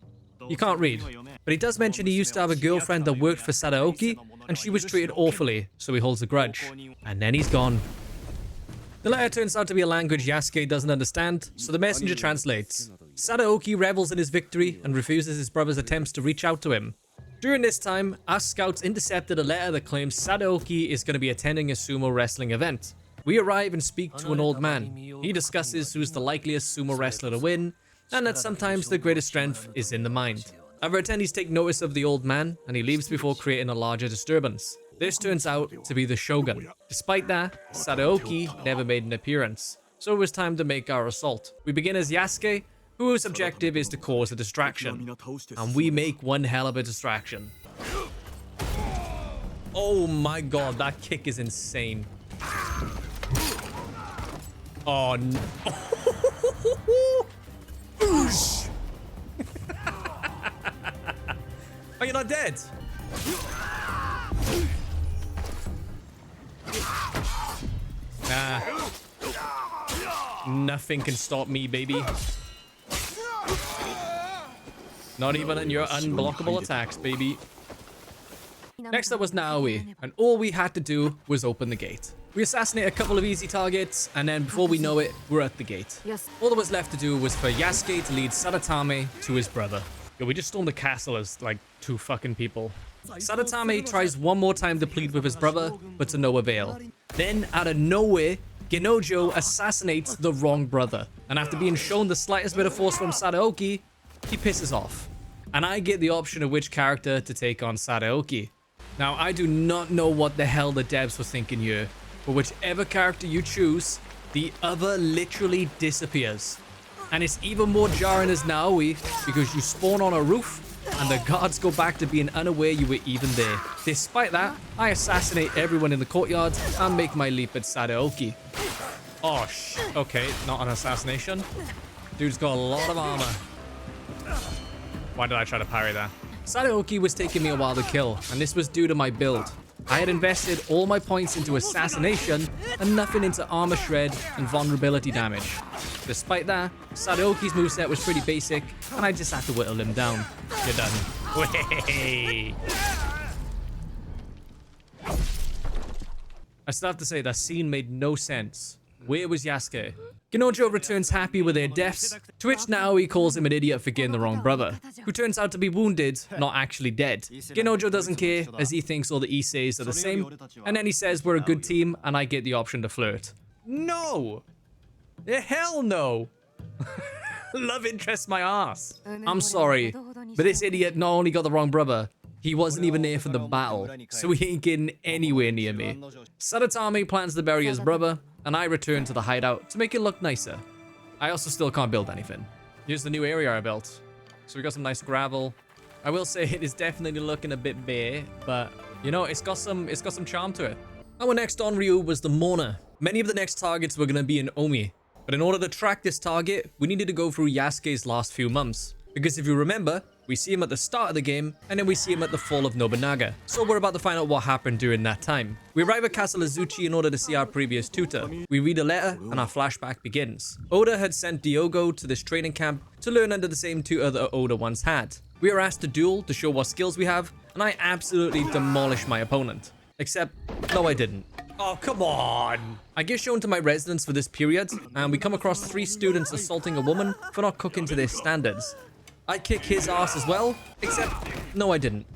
he can't read. But he does mention he used to have a girlfriend that worked for Sadaoki, and she was treated awfully, so he holds a grudge. And then he's gone. The letter turns out to be a language Yasuke doesn't understand, so the messenger translates. Sadaoki revels in his victory and refuses his brother's attempts to reach out to him. During this time, us scouts intercepted a letter that claims Sadaoki is going to be attending a sumo wrestling event. We arrive and speak to an old man. He discusses who's the likeliest sumo wrestler to win, and that sometimes the greatest strength is in the mind. Other attendees take notice of the old man, and he leaves before creating a larger disturbance. This turns out to be the Shogun. Despite that, Sadaoki never made an appearance, so it was time to make our assault. We begin as Yasuke, whose objective is to cause a distraction. And we make one hell of a distraction. Oh my god, that kick is insane. Oh no. Oosh. Are you not dead? Nah. Nothing can stop me, baby. Not even in your unblockable attacks, baby. Next up was Naoi, and all we had to do was open the gate. We assassinate a couple of easy targets, and then before we know it, we're at the gate. All that was left to do was for Yasuke to lead Sadatame to his brother. Yo, we just stormed the castle as like 2 fucking people. Sadatame tries one more time to plead with his brother, but to no avail. Then, out of nowhere, Genojo assassinates the wrong brother. And after being shown the slightest bit of force from Sadaoki, he pisses off. And I get the option of which character to take on Sadaoki. Now, I do not know what the hell the devs were thinking here, but whichever character you choose, the other literally disappears. And it's even more jarring as Naoi, because you spawn on a roof, and the guards go back to being unaware you were even there. Despite that, I assassinate everyone in the courtyard and make my leap at Sadaoki. Oh, okay, not an assassination. Dude's got a lot of armor. Why did I try to parry that? Sadaoki was taking me a while to kill, and this was due to my build. I had invested all my points into assassination and nothing into armor shred and vulnerability damage. Despite that, Sadaoki's moveset was pretty basic, and I just had to whittle him down. You're done. Way. I still have to say, that scene made no sense. Where was Yasuke? Genojo returns happy with their deaths, to which Naoi calls him an idiot for getting the wrong brother, who turns out to be wounded, not actually dead. Genojo doesn't care, as he thinks all the Isseis are the same, and then he says we're a good team, and I get the option to flirt. No! Hell no! Love interest my ass. I'm sorry, but this idiot not only got the wrong brother, he wasn't even there for the battle, so he ain't getting anywhere near me. Sadatame plans to bury his brother, and I return to the hideout to make it look nicer. I also still can't build anything. Here's the new area I built. So we got some nice gravel. I will say it is definitely looking a bit bare, but you know, it's got some charm to it. Our next Enreo was the Mourner. Many of the next targets were going to be in Omi, but in order to track this target, we needed to go through Yasuke's last few months. Because if you remember, we see him at the start of the game, and then we see him at the fall of Nobunaga. So we're about to find out what happened during that time. We arrive at Castle Azuchi in order to see our previous tutor. We read a letter, and our flashback begins. Oda had sent Diogo to this training camp to learn under the same tutor that Oda once had. We are asked to duel to show what skills we have, and I absolutely demolish my opponent. Except, no I didn't. Oh, come on! I get shown to my residence for this period, and we come across 3 students assaulting a woman for not cooking to their standards. I kick his ass as well, except, no I didn't.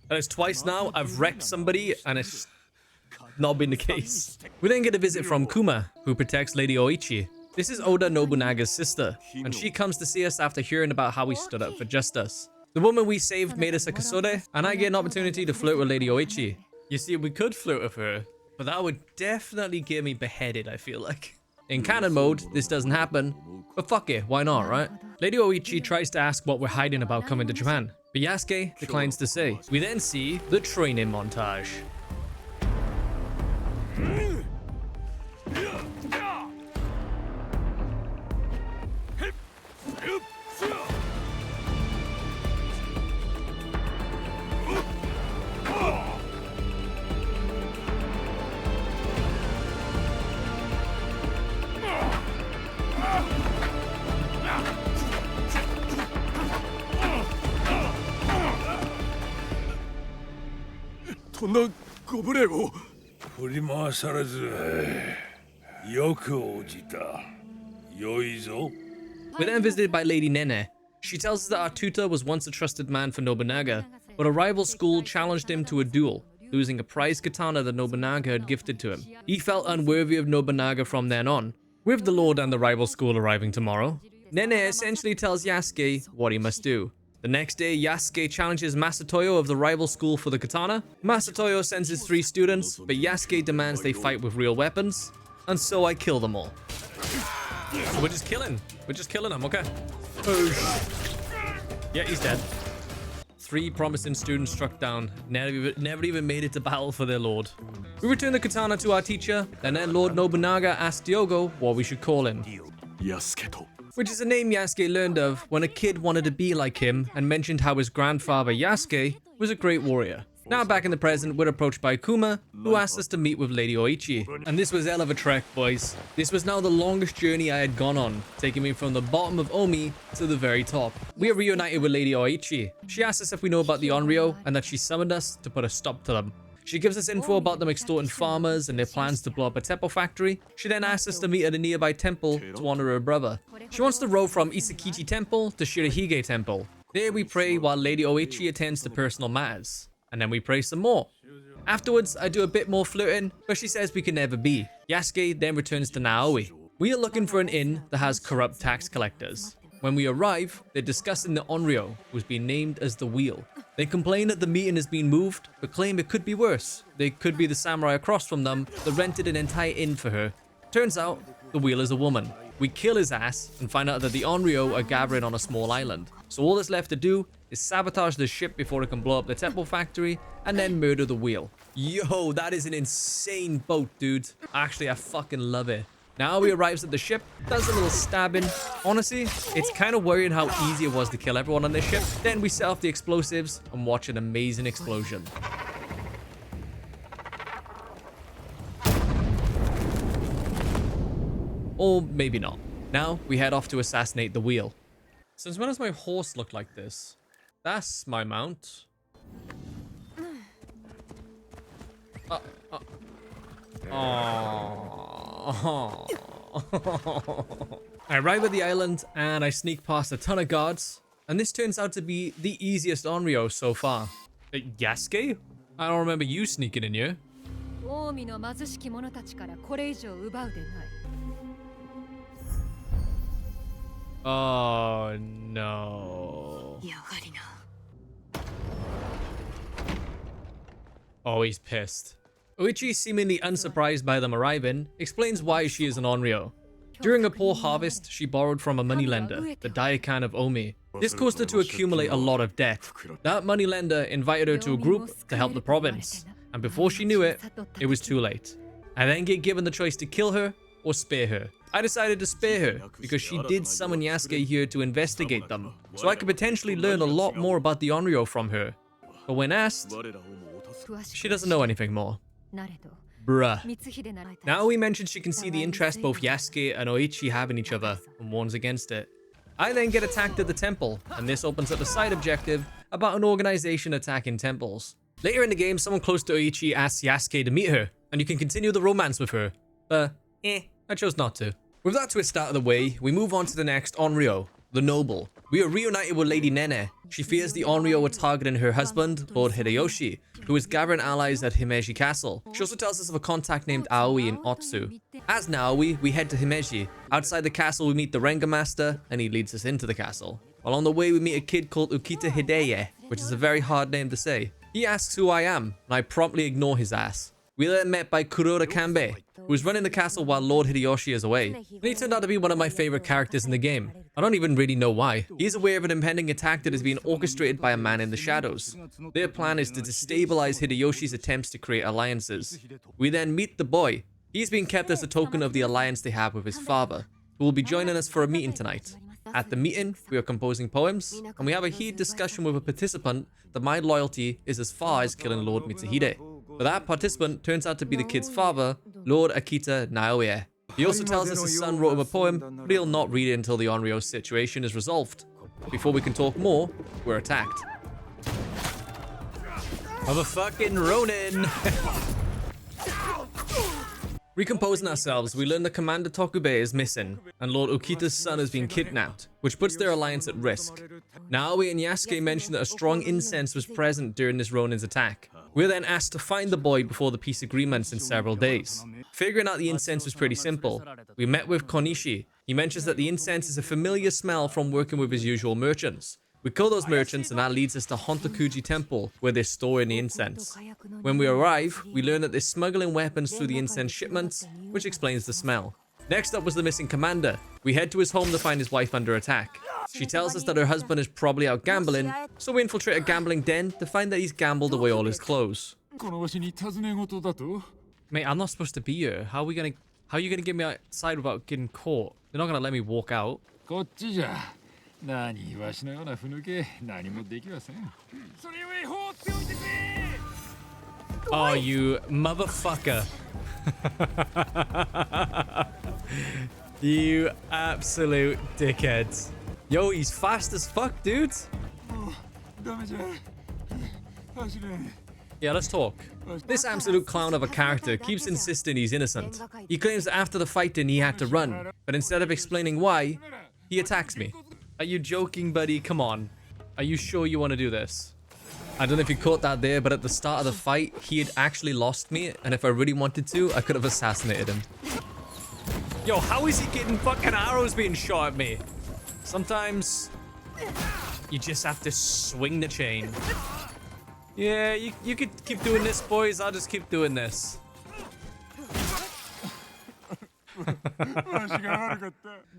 That is twice now I've wrecked somebody, and it's not been the case. We then get a visit from Kuma, who protects Lady Oichi. This is Oda Nobunaga's sister, and she comes to see us after hearing about how we stood up for justice. The woman we saved made us a kasode, and I get an opportunity to flirt with Lady Oichi. You see, we could flirt with her, but that would definitely get me beheaded, I feel like. In canon mode, this doesn't happen, but fuck it, why not, right? Lady Oichi tries to ask what we're hiding about coming to Japan, but Yasuke declines to say. We then see the training montage. We're then visited by Lady Nene. She tells us that our tutor was once a trusted man for Nobunaga, but a rival school challenged him to a duel, losing a prized katana that Nobunaga had gifted to him. He felt unworthy of Nobunaga from then on. With the Lord and the rival school arriving tomorrow, Nene essentially tells Yasuke what he must do. The next day, Yasuke challenges Masatoyo of the rival school for the katana. Masatoyo sends his 3 students, but Yasuke demands they fight with real weapons, and so I kill them all. So we're just killing them, okay? Yeah, he's dead. 3 promising students struck down, never even made it to battle for their lord. We return the katana to our teacher, and then Lord Nobunaga asked Diogo what we should call him. Which is a name Yasuke learned of when a kid wanted to be like him and mentioned how his grandfather Yasuke was a great warrior. Now back in the present, we're approached by Kuma, who asked us to meet with Lady Oichi. And this was hell of a trek, boys. This was now the longest journey I had gone on, taking me from the bottom of Omi to the very top. We are reunited with Lady Oichi. She asked us if we know about the Enreo and that she summoned us to put a stop to them. She gives us info about them extorting farmers and their plans to blow up a temple factory. She then asks us to meet at a nearby temple to honor her brother. She wants to row from Isakichi Temple to Shirahige Temple. There we pray while Lady Oichi attends to personal matters. And then we pray some more. Afterwards, I do a bit more flirting, but she says we can never be. Yasuke then returns to Naoi. We are looking for an inn that has corrupt tax collectors. When we arrive, they're discussing the Enreo, who's been named as the Wheel. They complain that the meeting has been moved, but claim it could be worse. They could be the samurai across from them that rented an entire inn for her. Turns out, the Wheel is a woman. We kill his ass and find out that the Enreo are gathering on a small island. So all that's left to do is sabotage the ship before it can blow up the temple factory and then murder the Wheel. Yo, that is an insane boat, dude. Actually, I fucking love it. Naoi arrives at the ship, does a little stabbing. Honestly, it's kind of worrying how easy it was to kill everyone on this ship. Then we set off the explosives and watch an amazing explosion. Or maybe not. Now, we head off to assassinate the Wheel. Since when does my horse look like this? That's my mount. I arrive at the island and I sneak past a ton of guards, and this turns out to be the easiest Enreo so far. Yasuke? I don't remember you sneaking in here. Oh no. Oh, he's pissed. Oichi, seemingly unsurprised by them arriving, explains why she is an Enreo. During a poor harvest, she borrowed from a moneylender, the Daikhan of Omi. This caused her to accumulate a lot of debt. That moneylender invited her to a group to help the province, and before she knew it, it was too late. I then get given the choice to kill her or spare her. I decided to spare her because she did summon Yasuke here to investigate them, so I could potentially learn a lot more about the Enreo from her. But when asked, she doesn't know anything more. Bruh. Naoi mentions she can see the interest both Yasuke and Oichi have in each other and warns against it. I then get attacked at the temple, and this opens up a side objective about an organization attacking temples. Later in the game, someone close to Oichi asks Yasuke to meet her, and you can continue the romance with her. I chose not to. With that twist out of the way, we move on to the next Enreo, the Noble. We are reunited with Lady Nene. She fears the Enreo are targeting her husband, Lord Hideyoshi, who is gathering allies at Himeji Castle. She also tells us of a contact named Aoi in Otsu. As Naoi, we head to Himeji. Outside the castle, we meet the Renga Master, and he leads us into the castle. Along the way, we meet a kid called Ukita Hideye, which is a very hard name to say. He asks who I am, and I promptly ignore his ass. We are then met by Kuroda Kanbei, who is running the castle while Lord Hideyoshi is away. And he turned out to be one of my favorite characters in the game. I don't even really know why. He is aware of an impending attack that is being orchestrated by a man in the shadows. Their plan is to destabilize Hideyoshi's attempts to create alliances. We then meet the boy. He's being kept as a token of the alliance they have with his father, who will be joining us for a meeting tonight. At the meeting, we are composing poems, and we have a heated discussion with a participant that my loyalty is as far as killing Lord Mitsuhide. But that participant turns out to be the kid's father, Lord Akita Naoie. He also tells us his son wrote him a poem, but he'll not read it until the Enreo situation is resolved. Before we can talk more, we're attacked. Of a fucking Ronin! Recomposing ourselves, we learn that Commander Tokubei is missing, and Lord Okita's son has been kidnapped, which puts their alliance at risk. Naoi and Yasuke mention that a strong incense was present during this Ronin's attack. We're then asked to find the boy before the peace agreements in several days. Figuring out the incense was pretty simple. We met with Konishi. He mentions that the incense is a familiar smell from working with his usual merchants. We kill those merchants, and that leads us to Hontokuji Temple, where they're storing the incense. When we arrive, we learn that they're smuggling weapons through the incense shipments, which explains the smell. Next up was the missing commander. We head to his home to find his wife under attack. She tells us that her husband is probably out gambling, so we infiltrate a gambling den to find that he's gambled away all his clothes. Mate, I'm not supposed to be here. How are you gonna get me outside without getting caught? They're not gonna let me walk out. Oh, you motherfucker. You absolute dickheads. Yo, he's fast as fuck, dude. Yeah, let's talk. This absolute clown of a character keeps insisting he's innocent. He claims that after the fighting he had to run, but instead of explaining why, he attacks me. Are you joking, buddy? Come on. Are you sure you want to do this? I don't know if you caught that there, but at the start of the fight, he had actually lost me, and if I really wanted to, I could have assassinated him. Yo, how is he getting fucking arrows being shot at me? Sometimes you just have to swing the chain. Yeah, you could keep doing this, boys. I'll just keep doing this.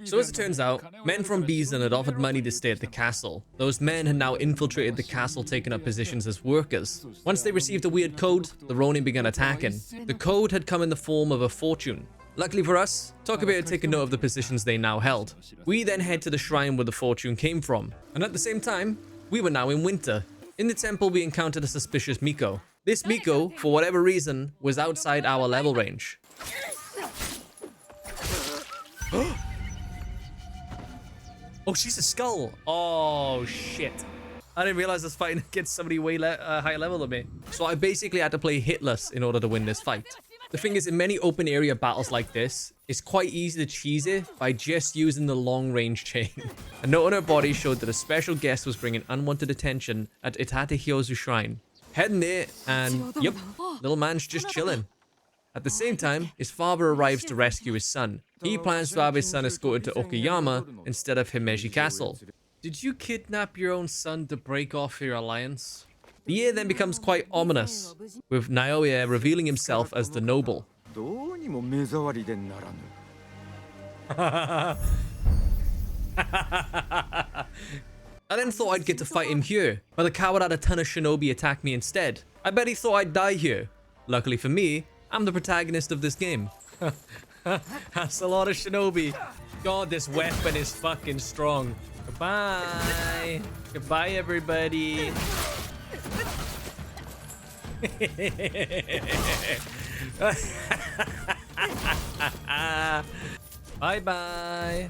So as it turns out, men from Bison had offered money to stay at the castle. Those men had now infiltrated the castle, taking up positions as workers. Once they received a weird code, the Ronin began attacking. The code had come in the form of a fortune. Luckily for us, Tokubei had taken note of the positions they now held. We then head to the shrine where the fortune came from. And at the same time, we were now in winter. In the temple, we encountered a suspicious Miko. This Miko, for whatever reason, was outside our level range. Oh, she's a skull. Oh, shit. I didn't realize I was fighting against somebody way higher level than me. So I basically had to play hitless in order to win this fight. The thing is, in many open area battles like this, it's quite easy to cheese it by just using the long range chain. A note on her body showed that a special guest was bringing unwanted attention at Itate Hyozu Shrine. Heading there, and yep, little man's just chilling. At the same time, his father arrives to rescue his son. He plans to have his son escorted to Okayama instead of Himeji Castle. Did you kidnap your own son to break off your alliance? The air then becomes quite ominous, with Naoie revealing himself as the noble. I then thought I'd get to fight him here, but the coward had a ton of shinobi attack me instead. I bet he thought I'd die here. Luckily for me, I'm the protagonist of this game. That's a lot of shinobi. God, this weapon is fucking strong. Goodbye. Goodbye, everybody. Bye-bye.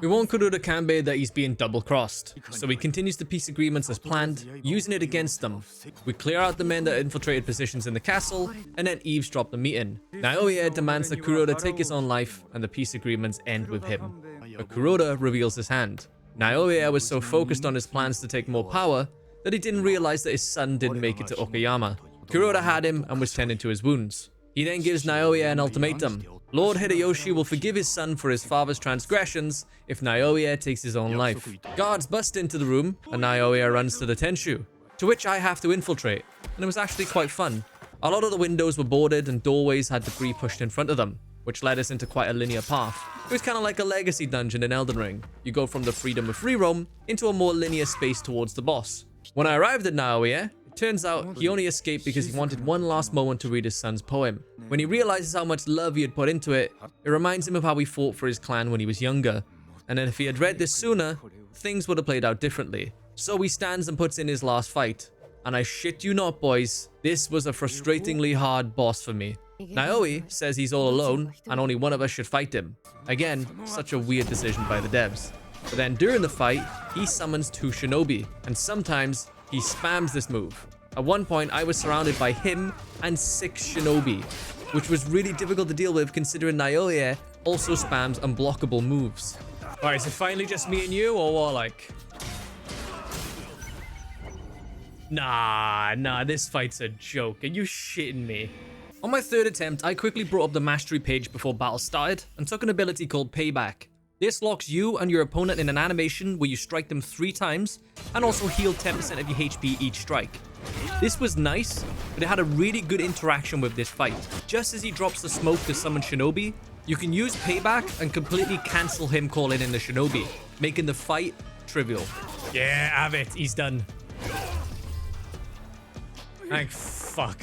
We warn Kuroda Kanbei that he's being double-crossed, so he continues the peace agreements as planned, using it against them. We clear out the men that infiltrated positions in the castle, and then eavesdrop the meeting. Naoi demands that Kuroda take his own life, and the peace agreements end with him. But Kuroda reveals his hand. Naoi was so focused on his plans to take more power that he didn't realize that his son didn't make it to Okayama. Kuroda had him and was tending to his wounds. He then gives Naoi an ultimatum. Lord Hideyoshi will forgive his son for his father's transgressions if Naoi takes his own life. Guards bust into the room and Naoi runs to the Tenshu, to which I have to infiltrate, and it was actually quite fun. A lot of the windows were boarded and doorways had debris pushed in front of them, which led us into quite a linear path. It was kind of like a legacy dungeon in Elden Ring. You go from the freedom of free roam into a more linear space towards the boss. When I arrived at Naoi, it turns out he only escaped because he wanted one last moment to read his son's poem. When he realizes how much love he had put into it, it reminds him of how he fought for his clan when he was younger. And then if he had read this sooner, things would have played out differently. So he stands and puts in his last fight. And I shit you not, boys, this was a frustratingly hard boss for me. Naoi says he's all alone and only one of us should fight him. Again, such a weird decision by the devs. But then during the fight, he summons 2 shinobi, and sometimes he spams this move. At one point, I was surrounded by him and 6 shinobi, which was really difficult to deal with considering Naoi also spams unblockable moves. Alright, is it finally just me and you, or what, like? Nah, this fight's a joke. Are you shitting me? On my 3rd attempt, I quickly brought up the mastery page before battle started and took an ability called Payback. This locks you and your opponent in an animation where you strike them 3 times and also heal 10% of your HP each strike. This was nice, but it had a really good interaction with this fight. Just as he drops the smoke to summon shinobi, you can use Payback and completely cancel him calling in the shinobi, making the fight trivial. Yeah, have it. He's done. Thank fuck.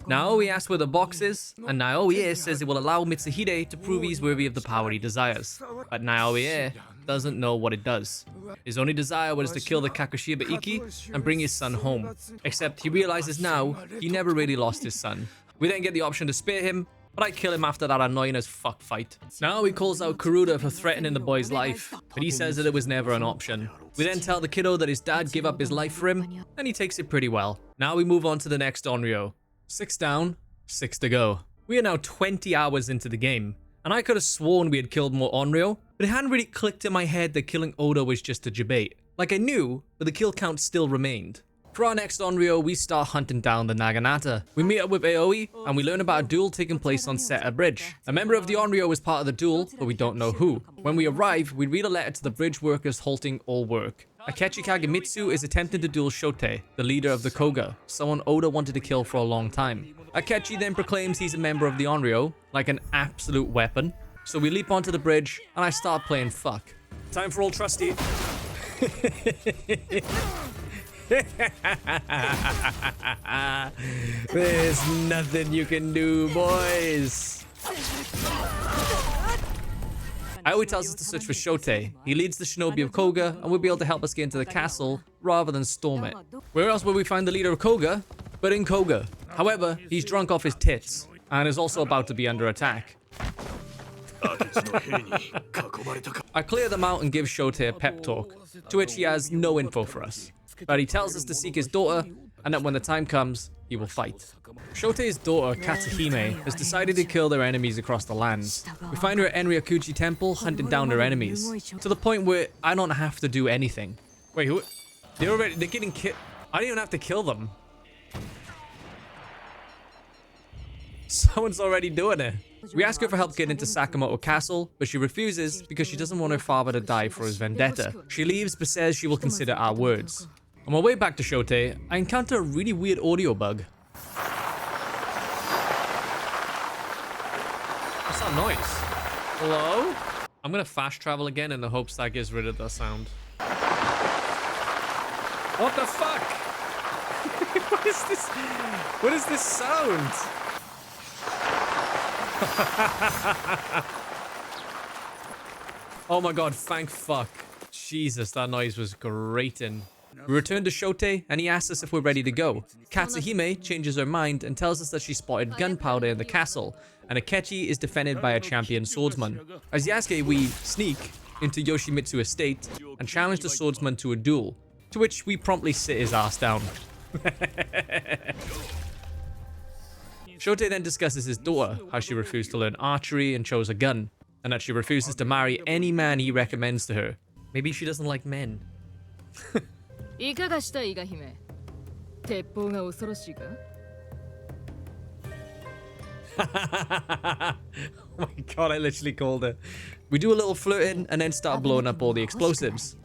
Naoi asks where the box is, and Naoi says it will allow Mitsuhide to prove he's worthy of the power he desires. But Naoi doesn't know what it does. His only desire was to kill the Kakushiba Iki and bring his son home. Except he realizes now he never really lost his son. We then get the option to spare him, but I kill him after that annoying as fuck fight. Now he calls out Kuroda for threatening the boy's life, but he says that it was never an option. We then tell the kiddo that his dad gave up his life for him, and he takes it pretty well. Now we move on to the next Enreo. 6 down, 6 to go. We are now 20 hours into the game, and I could have sworn we had killed more Enreo, but it hadn't really clicked in my head that killing Oda was just a debate. Like I knew, but the kill count still remained. For our next Enreo, we start hunting down the Naganata. We meet up with Aoi, and we learn about a duel taking place on Seta Bridge. A member of the Enreo is part of the duel, but we don't know who. When we arrive, we read a letter to the bridge workers halting all work. Akechi Kagemitsu is attempting to duel Shotei, the leader of the Koga, someone Oda wanted to kill for a long time. Akechi then proclaims he's a member of the Enreo, like an absolute weapon. So we leap onto the bridge, and I start playing fuck. Time for old trusty. There's nothing you can do, boys. Aoi tells us to search for Shotei. He leads the shinobi of Koga and will be able to help us get into the castle rather than storm it. Where else will we find the leader of Koga? But in Koga. However, he's drunk off his tits and is also about to be under attack. I clear them out and give Shotei a pep talk, to which he has no info for us. But he tells us to seek his daughter, and that when the time comes, he will fight. Shotei's daughter, Katsuhime, has decided to kill their enemies across the lands. We find her at Enryo Temple hunting down their enemies, to the point where I don't have to do anything. Wait, who? They're getting killed. I don't even have to kill them. Someone's already doing it. We ask her for help getting into Sakamoto Castle, but she refuses because she doesn't want her father to die for his vendetta. She leaves but says she will consider our words. On my way back to Shotei, I encounter a really weird audio bug. What's that noise? Hello? I'm gonna fast travel again in the hopes that gets rid of the sound. What the fuck? What is this? What is this sound? Oh my god, thank fuck. Jesus, that noise was grating. We return to Shotei, and he asks us if we're ready to go. Katsuhime changes her mind and tells us that she spotted gunpowder in the castle, and Akechi is defended by a champion swordsman. As Yasuke, we sneak into Yoshimitsu Estate and challenge the swordsman to a duel, to which we promptly sit his ass down. Shotei then discusses his daughter, how she refused to learn archery and chose a gun, and that she refuses to marry any man he recommends to her. Maybe she doesn't like men. いかがした伊賀姫鉄砲が恐ろしいか Oh my god, I literally called her. We do a little flirting and then start blowing up all the explosives.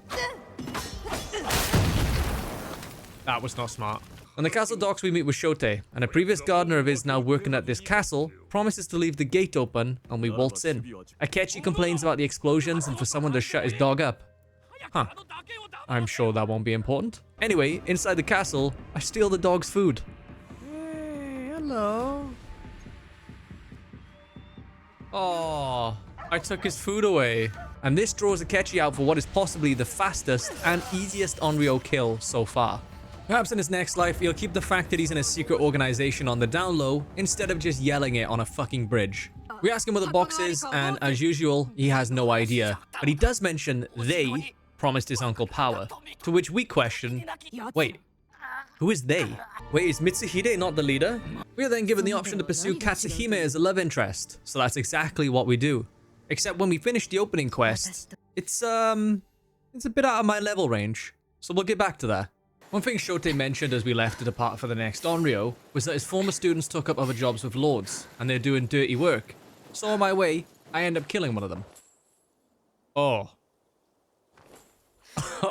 That was not smart. On the castle docks, we meet with Shotei, and a previous gardener of his now working at this castle promises to leave the gate open, and we waltz in. Akechi complains about the explosions and for someone to shut his dog up. Huh. I'm sure that won't be important. Anyway, inside the castle, I steal the dog's food. Hey, hello. Oh, I took his food away. And this draws Akechi out for what is possibly the fastest and easiest Enreo kill so far. Perhaps in his next life, he'll keep the fact that he's in a secret organization on the down low instead of just yelling it on a fucking bridge. We ask him what the box is, and as usual, he has no idea. But he does mention they promised his uncle power, to which we question, wait, who is they? Wait, is Mitsuhide not the leader? We are then given the option to pursue Katsuhime as a love interest, so that's exactly what we do. Except when we finish the opening quest, it's a bit out of my level range, so we'll get back to that. One thing Shotei mentioned as we left to depart for the next Enreo was that his former students took up other jobs with lords, and they're doing dirty work. So on my way, I end up killing one of them. Oh.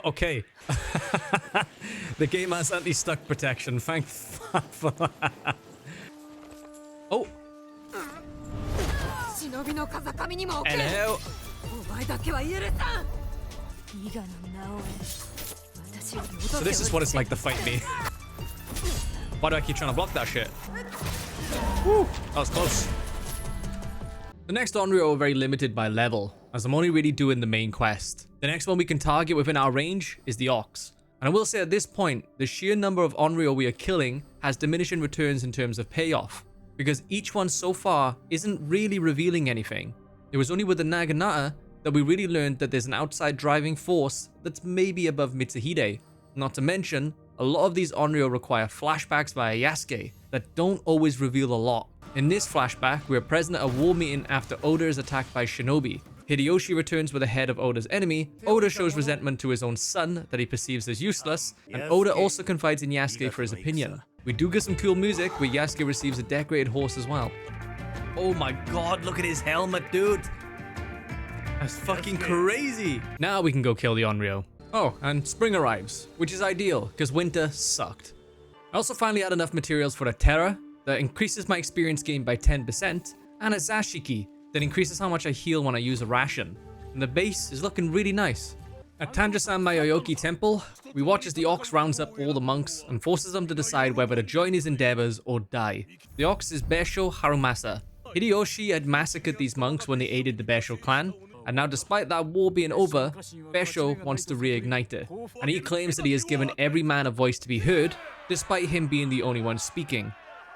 Okay. The game has anti-stuck protection, thank fuck for that. Oh. Hello. So this is what it's like to fight me. Why do I keep trying to block that shit? Woo, that was close. The next Enreo are very limited by level, as I'm only really doing the main quest. The next one we can target within our range is the Ox. And I will say at this point, the sheer number of Enreo we are killing has diminishing returns in terms of payoff, because each one so far isn't really revealing anything. It was only with the Naganata that we really learned that there's an outside driving force that's maybe above Mitsuhide. Not to mention, a lot of these Enreo require flashbacks via Yasuke that don't always reveal a lot. In this flashback, we are present at a war meeting after Oda is attacked by shinobi. Hideyoshi returns with the head of Oda's enemy. Oda shows resentment to his own son that he perceives as useless, and Oda also confides in Yasuke for his opinion. We do get some cool music where Yasuke receives a decorated horse as well. Oh my god, look at his helmet, dude! That's fucking crazy! Now we can go kill the Enreo. Oh, and spring arrives, which is ideal, because winter sucked. I also finally had enough materials for a Terra that increases my experience gain by 10%, and a Zashiki that increases how much I heal when I use a ration. And the base is looking really nice. At Tanjasan Mayoyoki Temple, we watch as the Ox rounds up all the monks and forces them to decide whether to join his endeavors or die. The Ox is Besho Harumasa. Hideyoshi had massacred these monks when they aided the Besho clan, and now despite that war being over, Besho wants to reignite it. And he claims that he has given every man a voice to be heard, despite him being the only one speaking.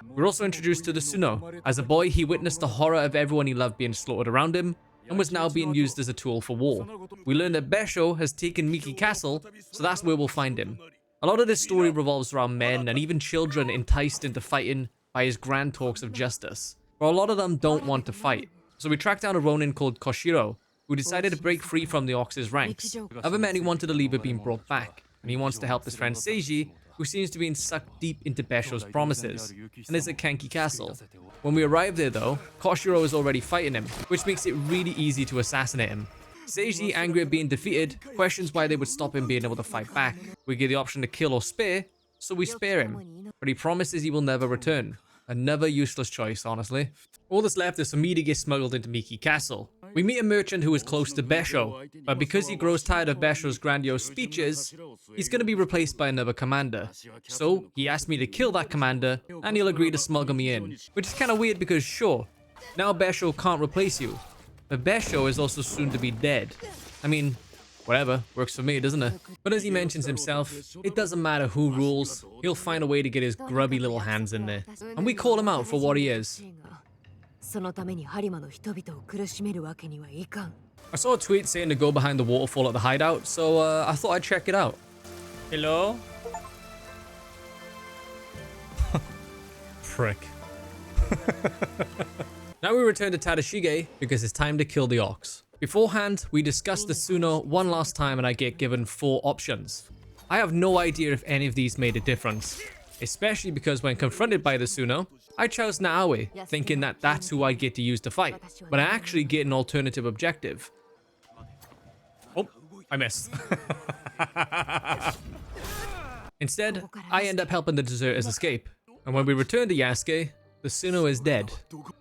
We're also introduced to the Suno. As a boy, he witnessed the horror of everyone he loved being slaughtered around him, and was now being used as a tool for war. We learn that Besho has taken Miki Castle, so that's where we'll find him. A lot of this story revolves around men and even children enticed into fighting by his grand talks of justice. But a lot of them don't want to fight. So we track down a Ronin called Koshiro, who decided to break free from the Ox's ranks. Other men who wanted to leave are being brought back, and he wants to help his friend Seiji, who seems to be sucked deep into Besho's promises, and is at Kenki Castle. When we arrive there though, Koshiro is already fighting him, which makes it really easy to assassinate him. Seiji, angry at being defeated, questions why they would stop him being able to fight back. We get the option to kill or spare, so we spare him, but he promises he will never return. Another useless choice, honestly. All that's left is for me to get smuggled into Miki Castle. We meet a merchant who is close to Besho, but because he grows tired of Besho's grandiose speeches, he's going to be replaced by another commander. So he asked me to kill that commander, and he'll agree to smuggle me in. Which is kind of weird because sure, now Besho can't replace you, but Besho is also soon to be dead. I mean, whatever, works for me, doesn't it? But as he mentions himself, it doesn't matter who rules, he'll find a way to get his grubby little hands in there. And we call him out for what he is. そのために播磨の人々を苦しめるわけにはいかん。 I saw a tweet saying to go behind the waterfall at the hideout, so I thought I'd check it out. Hello? Prick. Now we return to Tadashige because it's time to kill the ox. Beforehand, we discussed the Suno one last time and I get given 4 options. I have no idea if any of these made a difference, especially because when confronted by the Suno, I chose Naoi, thinking that that's who I'd get to use to fight, but I actually get an alternative objective. Oh, I missed. Instead, I end up helping the deserters escape, and when we return to Yasuke, the Suno is dead.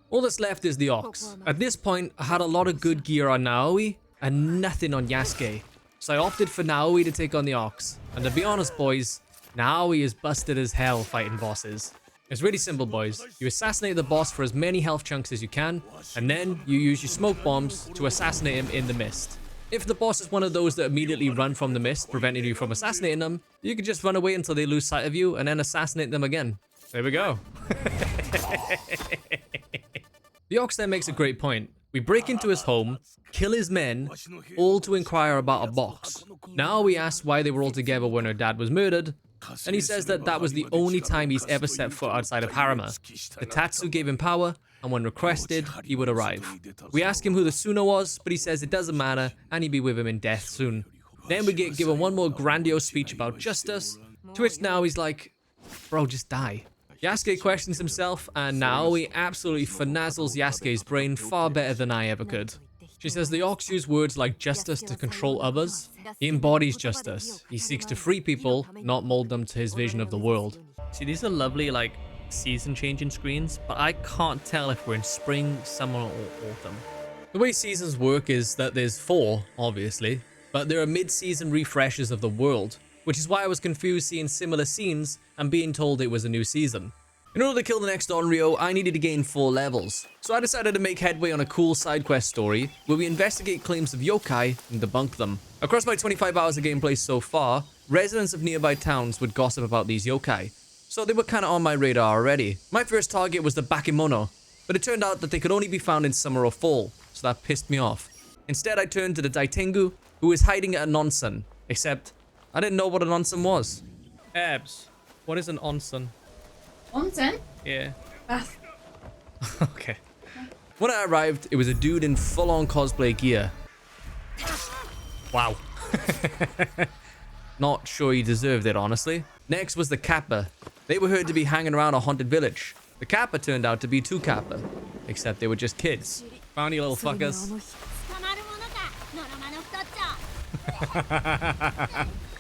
All that's left is the ox. At this point, I had a lot of good gear on Naoi and nothing on Yasuke, so I opted for Naoi to take on the ox. And to be honest, boys, Naoi is busted as hell fighting bosses. It's really simple, boys. You assassinate the boss for as many health chunks as you can, and then you use your smoke bombs to assassinate him in the mist. If the boss is one of those that immediately run from the mist, preventing you from assassinating them, you can just run away until they lose sight of you and then assassinate them again. There we go. The ox then makes a great point. We break into his home, kill his men, all to inquire about a box. Now we ask why they were all together when her dad was murdered, and he says that that was the only time he's ever set foot outside of Harima. The Tatsu gave him power, and when requested, he would arrive. We ask him who the Suno was, but he says it doesn't matter, and he'd be with him in death soon. Then we get given one more grandiose speech about justice, to which now he's like, bro, just die. Yasuke questions himself, and Naoi absolutely finazzles Yasuke's brain far better than I ever could. She says the ox used words like justice to control others. He embodies justice. He seeks to free people, not mold them to his vision of the world. See, these are lovely, like, season-changing screens, but I can't tell if we're in spring, summer, or autumn. The way seasons work is that there's 4, obviously, but there are mid-season refreshes of the world, which is why I was confused seeing similar scenes and being told it was a new season. In order to kill the next Enreo, I needed to gain 4 levels, so I decided to make headway on a cool side quest story where we investigate claims of yokai and debunk them. Across my 25 hours of gameplay so far, residents of nearby towns would gossip about these yokai, so they were kinda on my radar already. My first target was the bakemono, but it turned out that they could only be found in summer or fall, so that pissed me off. Instead, I turned to the Daitengu, who was hiding at a nonsen, except I didn't know what an onsen was. Abs, what is an onsen? Onsen? Yeah. Bath. Okay. When I arrived, it was a dude in full-on cosplay gear. Wow. Not sure he deserved it, honestly. Next was the Kappa. They were heard to be hanging around a haunted village. The Kappa turned out to be 2 Kappa, except they were just kids. Found you little fuckers.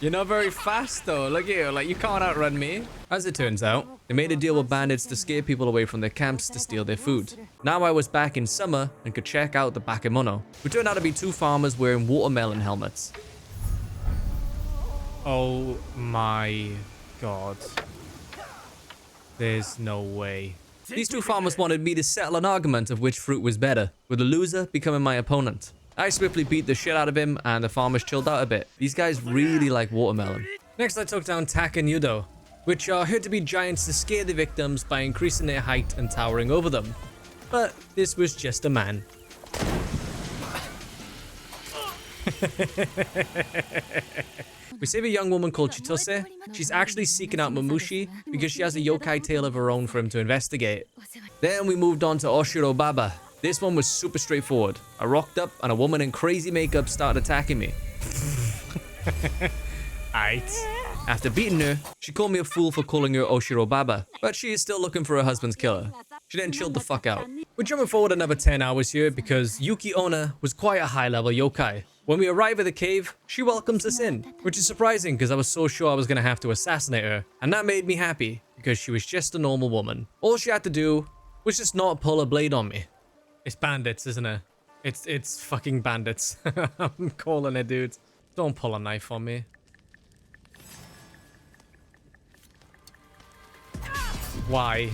You're not very fast though, look at you, like you can't outrun me. As it turns out, they made a deal with bandits to scare people away from their camps to steal their food. Now I was back in summer and could check out the bakemono, who turned out to be 2 farmers wearing watermelon helmets. Oh my god. There's no way. These 2 farmers wanted me to settle an argument of which fruit was better, with the loser becoming my opponent. I swiftly beat the shit out of him, and the farmers chilled out a bit. These guys really like watermelon. Next, I took down Tak and Yudo, which are heard to be giants to scare the victims by increasing their height and towering over them. But this was just a man. We save a young woman called Chitose. She's actually seeking out Mamushi because she has a yokai tale of her own for him to investigate. Then we moved on to Oshiro Baba. This one was super straightforward. I rocked up and a woman in crazy makeup started attacking me. Aight. After beating her, she called me a fool for calling her Oshiro Baba, but she is still looking for her husband's killer. She then chilled the fuck out. We're jumping forward another 10 hours here because Yuki Onna was quite a high-level yokai. When we arrive at the cave, she welcomes us in, which is surprising because I was so sure I was going to have to assassinate her, and that made me happy because she was just a normal woman. All she had to do was just not pull a blade on me. It's bandits, isn't it? It's fucking bandits. I'm calling it, dude. Don't pull a knife on me. Why?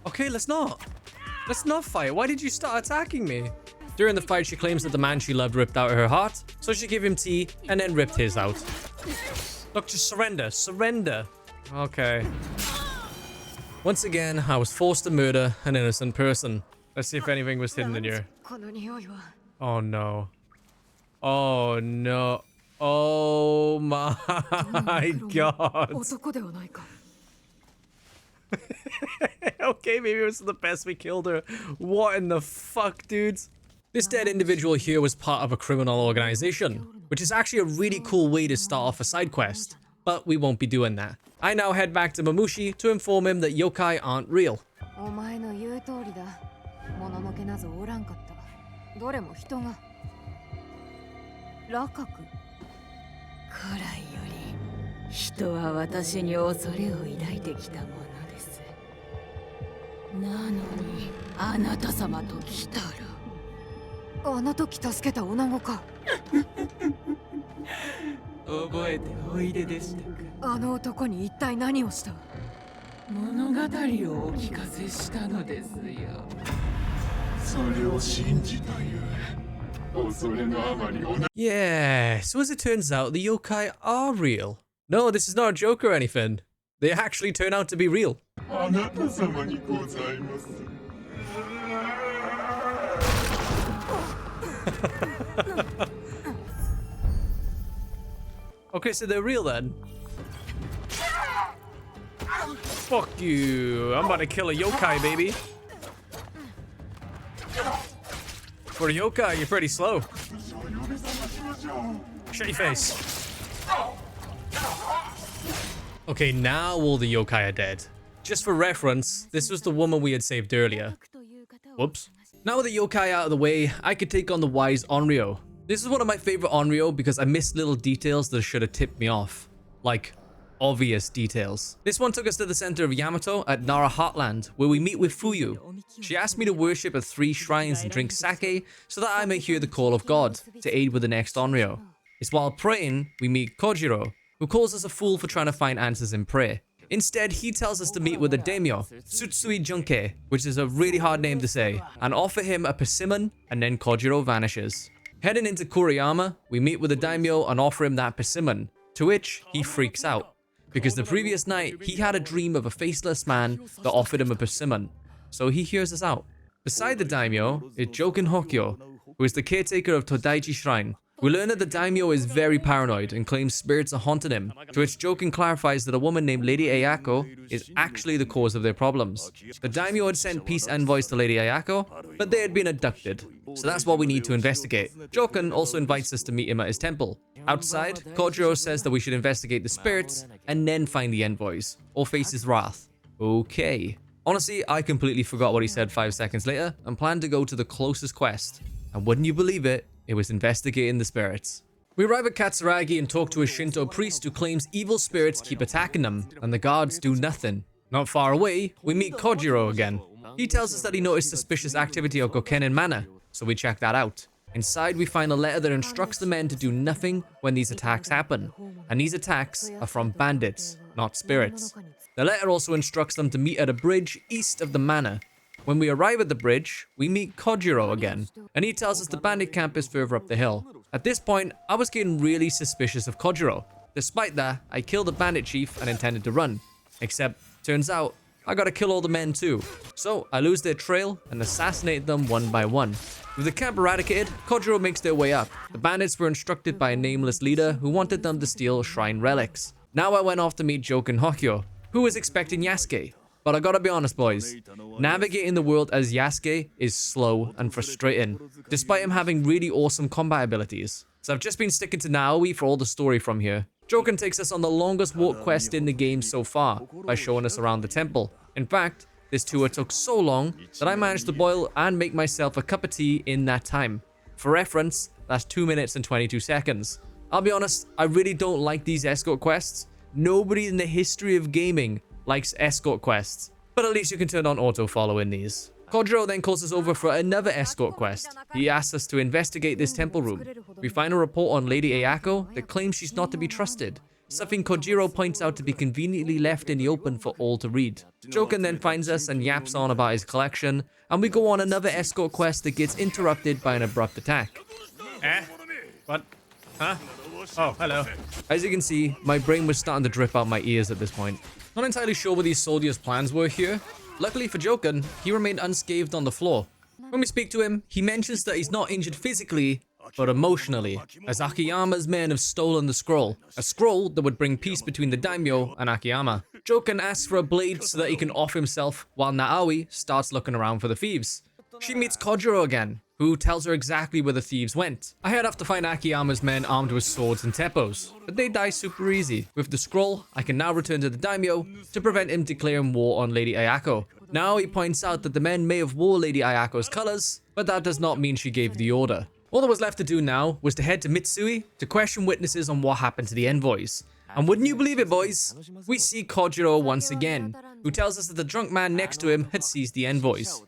Okay, let's not. Let's not fight. Why did you start attacking me? During the fight, she claims that the man she loved ripped out her heart, so she gave him tea and then ripped his out. Look, just surrender. Surrender. Okay. Once again, I was forced to murder an innocent person. Let's see if anything was hidden in here. Oh no. Oh no. Oh my god. Okay, maybe it was the best we killed her. What in the fuck, dudes? This dead individual here was part of a criminal organization, which is actually a really cool way to start off a side quest. But we won't be doing that. I now head back to Mamushi to inform him that yokai aren't real. Yeah, so as it turns out, the yokai are real. No, this is not a joke or anything. They actually turn out to be real. Okay, so they're real then. Fuck you. I'm about to kill a yokai, baby. For a yokai, you're pretty slow. Shut your face. Okay, now all the yokai are dead. Just for reference, this was the woman we had saved earlier. Whoops. Now with the yokai out of the way, I could take on the wise Enreo. This is one of my favorite Enreo because I missed little details that should have tipped me off. Like, obvious details. This one took us to the center of Yamato at Nara Heartland, where we meet with Fuyu. She asked me to worship at 3 shrines and drink sake so that I may hear the call of God to aid with the next Enreo. It's while praying, we meet Kojiro, who calls us a fool for trying to find answers in prayer. Instead, he tells us to meet with the daimyo, Tsutsui Junke, which is a really hard name to say, and offer him a persimmon, and then Kojiro vanishes. Heading into Kuriyama, we meet with the daimyo and offer him that persimmon, to which he freaks out, because the previous night he had a dream of a faceless man that offered him a persimmon, so he hears us out. Beside the daimyo is Joken Hokyo, who is the caretaker of Todaichi Shrine. We learn that the daimyo is very paranoid and claims spirits are haunting him, to which Joken clarifies that a woman named Lady Ayako is actually the cause of their problems. The daimyo had sent peace envoys to Lady Ayako, but they had been abducted, so that's what we need to investigate. Joken also invites us to meet him at his temple. Outside, Kojiro says that we should investigate the spirits and then find the envoys, or face his wrath. Okay. Honestly, I completely forgot what he said 5 seconds later and planned to go to the closest quest. And wouldn't you believe it, it was investigating the spirits. We arrive at Katsuragi and talk to a Shinto priest who claims evil spirits keep attacking them, and the guards do nothing. Not far away, we meet Kojiro again. He tells us that he noticed suspicious activity at Gokenin Manor, so we check that out. Inside, we find a letter that instructs the men to do nothing when these attacks happen, and these attacks are from bandits, not spirits. The letter also instructs them to meet at a bridge east of the manor. When we arrive at the bridge, we meet Kojiro again, and he tells us the bandit camp is further up the hill. At this point, I was getting really suspicious of Kojiro. Despite that, I killed the bandit chief and intended to run. Except, turns out, I gotta kill all the men too. So, I lose their trail and assassinate them one by one. With the camp eradicated, Kojiro makes their way up. The bandits were instructed by a nameless leader who wanted them to steal shrine relics. Now I went off to meet Joken Hokyo, who was expecting Yasuke. But I gotta be honest, boys, navigating the world as Yasuke is slow and frustrating, despite him having really awesome combat abilities. So I've just been sticking to Naoi for all the story from here. Joken takes us on the longest walk quest in the game so far, by showing us around the temple. In fact, this tour took so long that I managed to boil and make myself a cup of tea in that time. For reference, that's 2 minutes and 22 seconds. I'll be honest, I really don't like these escort quests. Nobody in the history of gaming likes escort quests, but at least you can turn on auto-follow in these. Kojiro then calls us over for another escort quest. He asks us to investigate this temple room. We find a report on Lady Ayako that claims she's not to be trusted, something Kojiro points out to be conveniently left in the open for all to read. Joken then finds us and yaps on about his collection, and we go on another escort quest that gets interrupted by an abrupt attack. What? Huh? Oh, hello. As you can see, my brain was starting to drip out my ears at this point. Not entirely sure what these soldiers' plans were here. Luckily for Joken, he remained unscathed on the floor. When we speak to him, he mentions that he's not injured physically, but emotionally, as Akiyama's men have stolen the scroll. A scroll that would bring peace between the daimyo and Akiyama. Joken asks for a blade so that he can off himself, while Naoi starts looking around for the thieves. She meets Kojiro again, who tells her exactly where the thieves went. I head off to find Akiyama's men armed with swords and teppos, but they die super easy. With the scroll, I can now return to the daimyo to prevent him declaring war on Lady Ayako. Now he points out that the men may have wore Lady Ayako's colors, but that does not mean she gave the order. All that was left to do now was to head to Mitsui to question witnesses on what happened to the envoys. And wouldn't you believe it, boys? We see Kojiro once again, who tells us that the drunk man next to him had seized the envoys,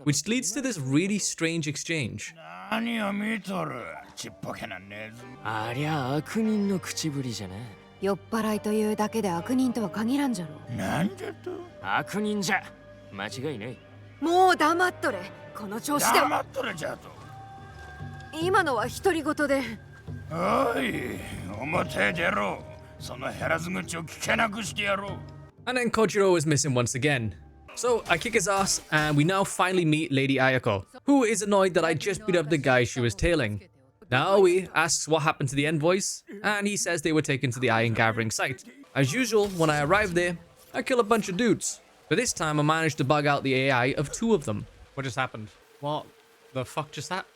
which leads to this really strange exchange. 何を見とるちっぽけなネズミありゃ悪人の口ぶりじゃね酔っ払いというだけで悪人とは限らんじゃろ。なんじゃと悪人じゃ間違いないもう黙っとれ。この調子では。黙っとるじゃと今のは独り言で。おい表出ろその減らず口を聞けなくしてやろう And then Kojiro is missing once again. So I kick his ass and we now finally meet Lady Ayako, who is annoyed that I just beat up the guy she was tailing. Naoi asks what happened to the envoys, and he says they were taken to the iron gathering site. As usual, when I arrive there, I kill a bunch of dudes. But this time I managed to bug out the AI of 2 of them. What just happened? What the fuck just happened?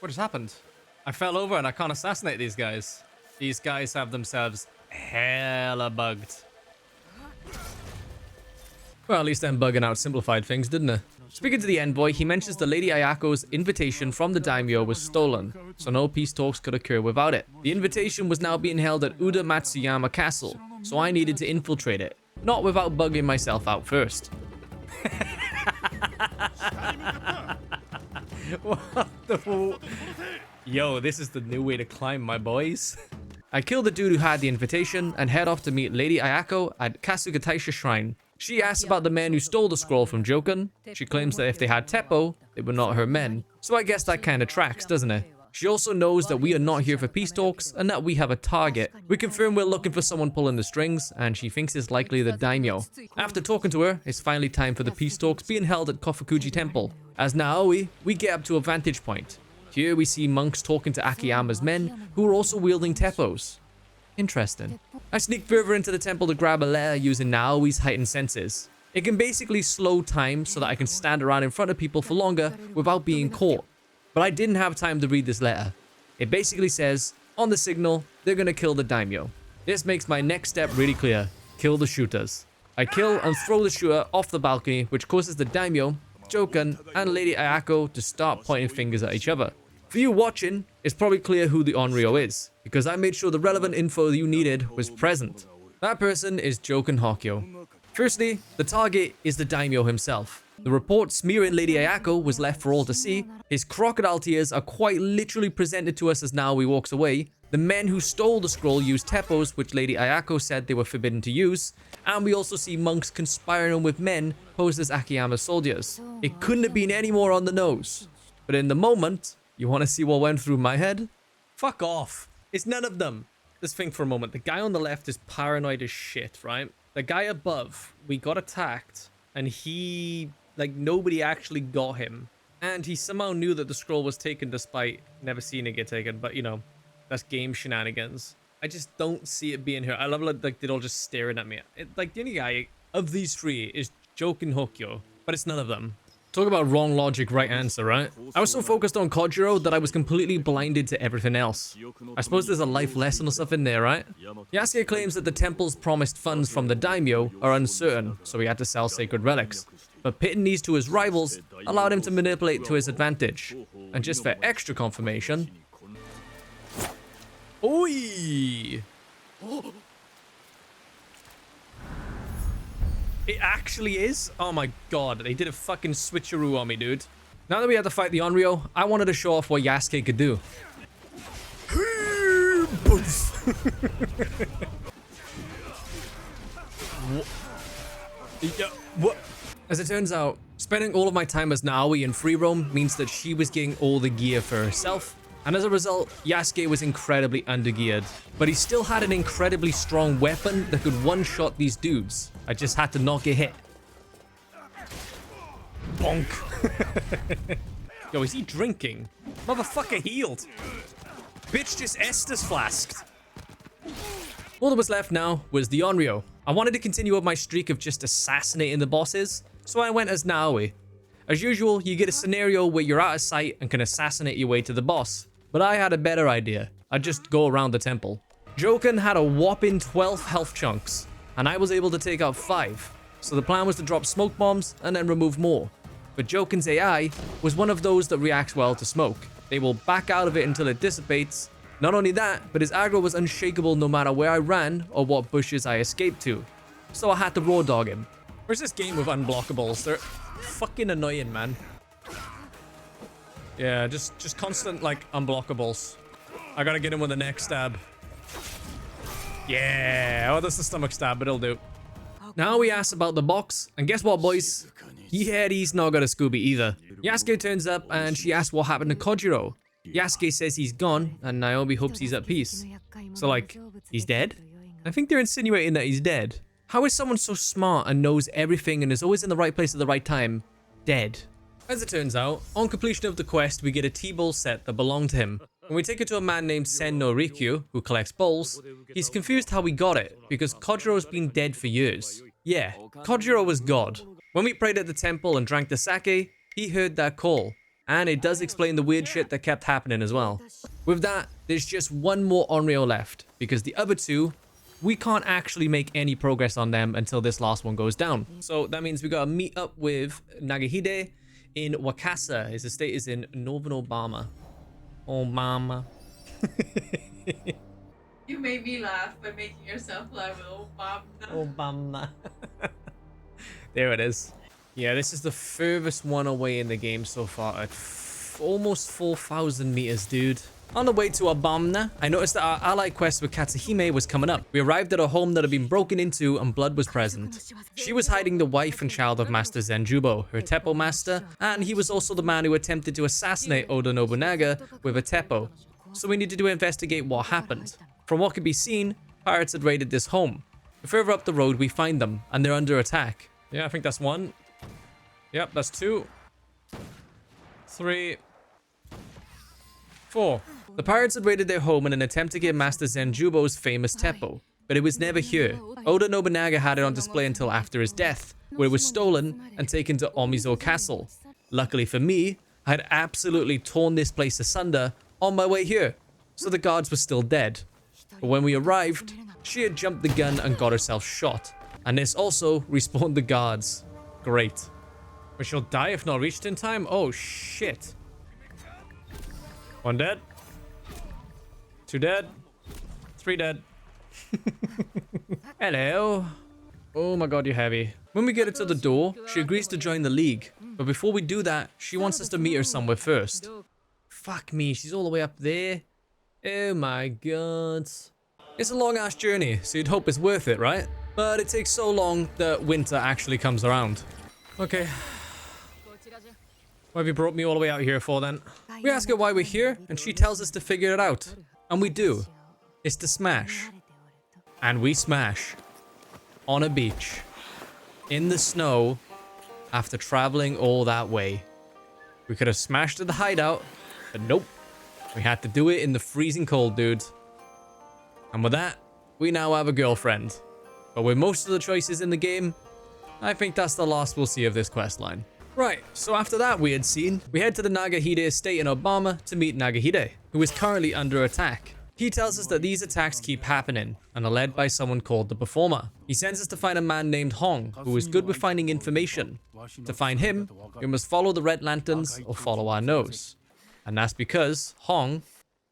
What just happened? I fell over and I can't assassinate these guys. These guys have themselves hella bugged. Well, at least I'm bugging out simplified things, didn't I? Speaking to the envoy, he mentions that Lady Ayako's invitation from the daimyo was stolen, so no peace talks could occur without it. The invitation was now being held at Uda Matsuyama Castle, so I needed to infiltrate it, not without bugging myself out first. What the... Yo, this is the new way to climb, my boys. I kill the dude who had the invitation and head off to meet Lady Ayako at Kasugataisha Shrine. She asks about the men who stole the scroll from Joken. She claims that if they had teppo, they were not her men. So I guess that kind of tracks, doesn't it? She also knows that we are not here for peace talks and that we have a target. We confirm we're looking for someone pulling the strings, and she thinks it's likely the daimyo. After talking to her, it's finally time for the peace talks being held at Kofukuji Temple. As Naoi, we get up to a vantage point. Here we see monks talking to Akiyama's men, who are also wielding teppos. Interesting. I sneak further into the temple to grab a letter using Naoi's heightened senses. It can basically slow time so that I can stand around in front of people for longer without being caught. But I didn't have time to read this letter. It basically says, on the signal, they're gonna kill the daimyo. This makes my next step really clear. Kill the shooters. I kill and throw the shooter off the balcony, which causes the daimyo, Joken, and Lady Ayako to start pointing fingers at each other. For you watching, it's probably clear who the Enreo is, because I made sure the relevant info you needed was present. That person is Joken Hokyo. Firstly, the target is the daimyo himself. The report smearing Lady Ayako was left for all to see. His crocodile tears are quite literally presented to us as Naoi walks away. The men who stole the scroll used teppos, which Lady Ayako said they were forbidden to use. And we also see monks conspiring with men posed as Akiyama's soldiers. It couldn't have been any more on the nose. But in the moment, you want to see what went through my head? Fuck off. It's none of them. Let's think for a moment. The guy on the left is paranoid as shit, right? The guy above, we got attacked, and he... like, nobody actually got him. And he somehow knew that the scroll was taken despite never seeing it get taken. But, you know, that's game shenanigans. I just don't see it being her. I love, like, they're all just staring at me. Like, the only guy of these 3 is Joken Hokyo, but it's none of them. Talk about wrong logic, right answer, right? I was so focused on Kojiro that I was completely blinded to everything else. I suppose there's a life lesson or something there, right? Yasuke claims that the temple's promised funds from the daimyo are uncertain, so he had to sell sacred relics. But pitting these to his rivals allowed him to manipulate to his advantage. And just for extra confirmation... Oi! It actually is? Oh my god, they did a fucking switcheroo on me, dude. Now that we had to fight the Enreo, I wanted to show off what Yasuke could do. What? As it turns out, spending all of my time as Naoi in free roam means that she was getting all the gear for herself, And as a result, Yasuke was incredibly undergeared. But he still had an incredibly strong weapon that could one-shot these dudes. I just had to not get hit. Bonk. Yo, is he drinking? Motherfucker healed. Bitch just Estus flasked. All that was left now was the Enreo. I wanted to continue up my streak of just assassinating the bosses, so I went as Naoi. As usual, you get a scenario where you're out of sight and can assassinate your way to the boss. But I had a better idea. I'd just go around the temple. Joken had a whopping 12 health chunks, and I was able to take out 5. So the plan was to drop smoke bombs and then remove more. But Joken's AI was one of those that reacts well to smoke. They will back out of it until it dissipates. Not only that, but his aggro was unshakable no matter where I ran or what bushes I escaped to. So I had to raw dog him. Where's this game with unblockables? They're fucking annoying, man. Yeah, just constant, like, unblockables. I gotta get him with the neck stab. Yeah, oh, that's the stomach stab, but it'll do. Now we asked about the box, and guess what, boys? Yeah, he's not got a Scooby either. Yasuke turns up, and she asks what happened to Kojiro. Yasuke says he's gone, and Naomi hopes he's at peace. So, like, he's dead? I think they're insinuating that he's dead. How is someone so smart and knows everything and is always in the right place at the right time dead? As it turns out, on completion of the quest, we get a T-bowl set that belonged to him. When we take it to a man named Sen no Rikyu, who collects bowls, he's confused how we got it, because Kojiro's been dead for years. Yeah, Kojiro was God. When we prayed at the temple and drank the sake, he heard that call. And it does explain the weird shit that kept happening as well. With that, there's just one more Enreo left, because the other two, we can't actually make any progress on them until this last one goes down. So that means we gotta meet up with Nagahide in Wakasa. His estate is in Northern Obama. Obama. You made me laugh by making yourself laugh with Obama. Obama. There it is. Yeah, this is the furthest one away in the game so far at almost 4,000 meters, dude. On the way to Abamna, I noticed that our ally quest with Katsuhime was coming up. We arrived at a home that had been broken into and blood was present. She was hiding the wife and child of Master Zenjubo, her Teppo master, and he was also the man who attempted to assassinate Oda Nobunaga with a Teppo. So we needed to investigate what happened. From what could be seen, pirates had raided this home. Further up the road, we find them, and they're under attack. Yeah, I think that's 1. Yep, that's 2. 3. 4. The pirates had raided their home in an attempt to get Master Zenjubo's famous Teppo, but it was never here. Oda Nobunaga had it on display until after his death, where it was stolen and taken to Omizo Castle. Luckily for me, I had absolutely torn this place asunder on my way here, so the guards were still dead. But when we arrived, she had jumped the gun and got herself shot, and this also respawned the guards. Great. But she'll die if not reached in time? Oh shit. 1 dead. 2 dead. 3 dead. Hello. Oh my god, you're heavy. When we get her to the door, she agrees to join the league. But before we do that, she wants us to meet her somewhere first. Fuck me, she's all the way up there. Oh my god. It's a long ass journey, so you'd hope it's worth it, right? But it takes so long that winter actually comes around. Okay. What have you brought me all the way out here for then? We ask her why we're here, and she tells us to figure it out. And we do. It's to smash. And we smash. On a beach. In the snow. After traveling all that way. We could have smashed at the hideout, but nope. We had to do it in the freezing cold, dude. And with that, we now have a girlfriend. But with most of the choices in the game, I think that's the last we'll see of this questline. Right, so after that weird scene, we head to the Nagahide estate in Obama to meet Nagahide, who is currently under attack. He tells us that these attacks keep happening and are led by someone called the Performer. He sends us to find a man named Hong, who is good with finding information. To find him, we must follow the red lanterns or follow our nose. And that's because Hong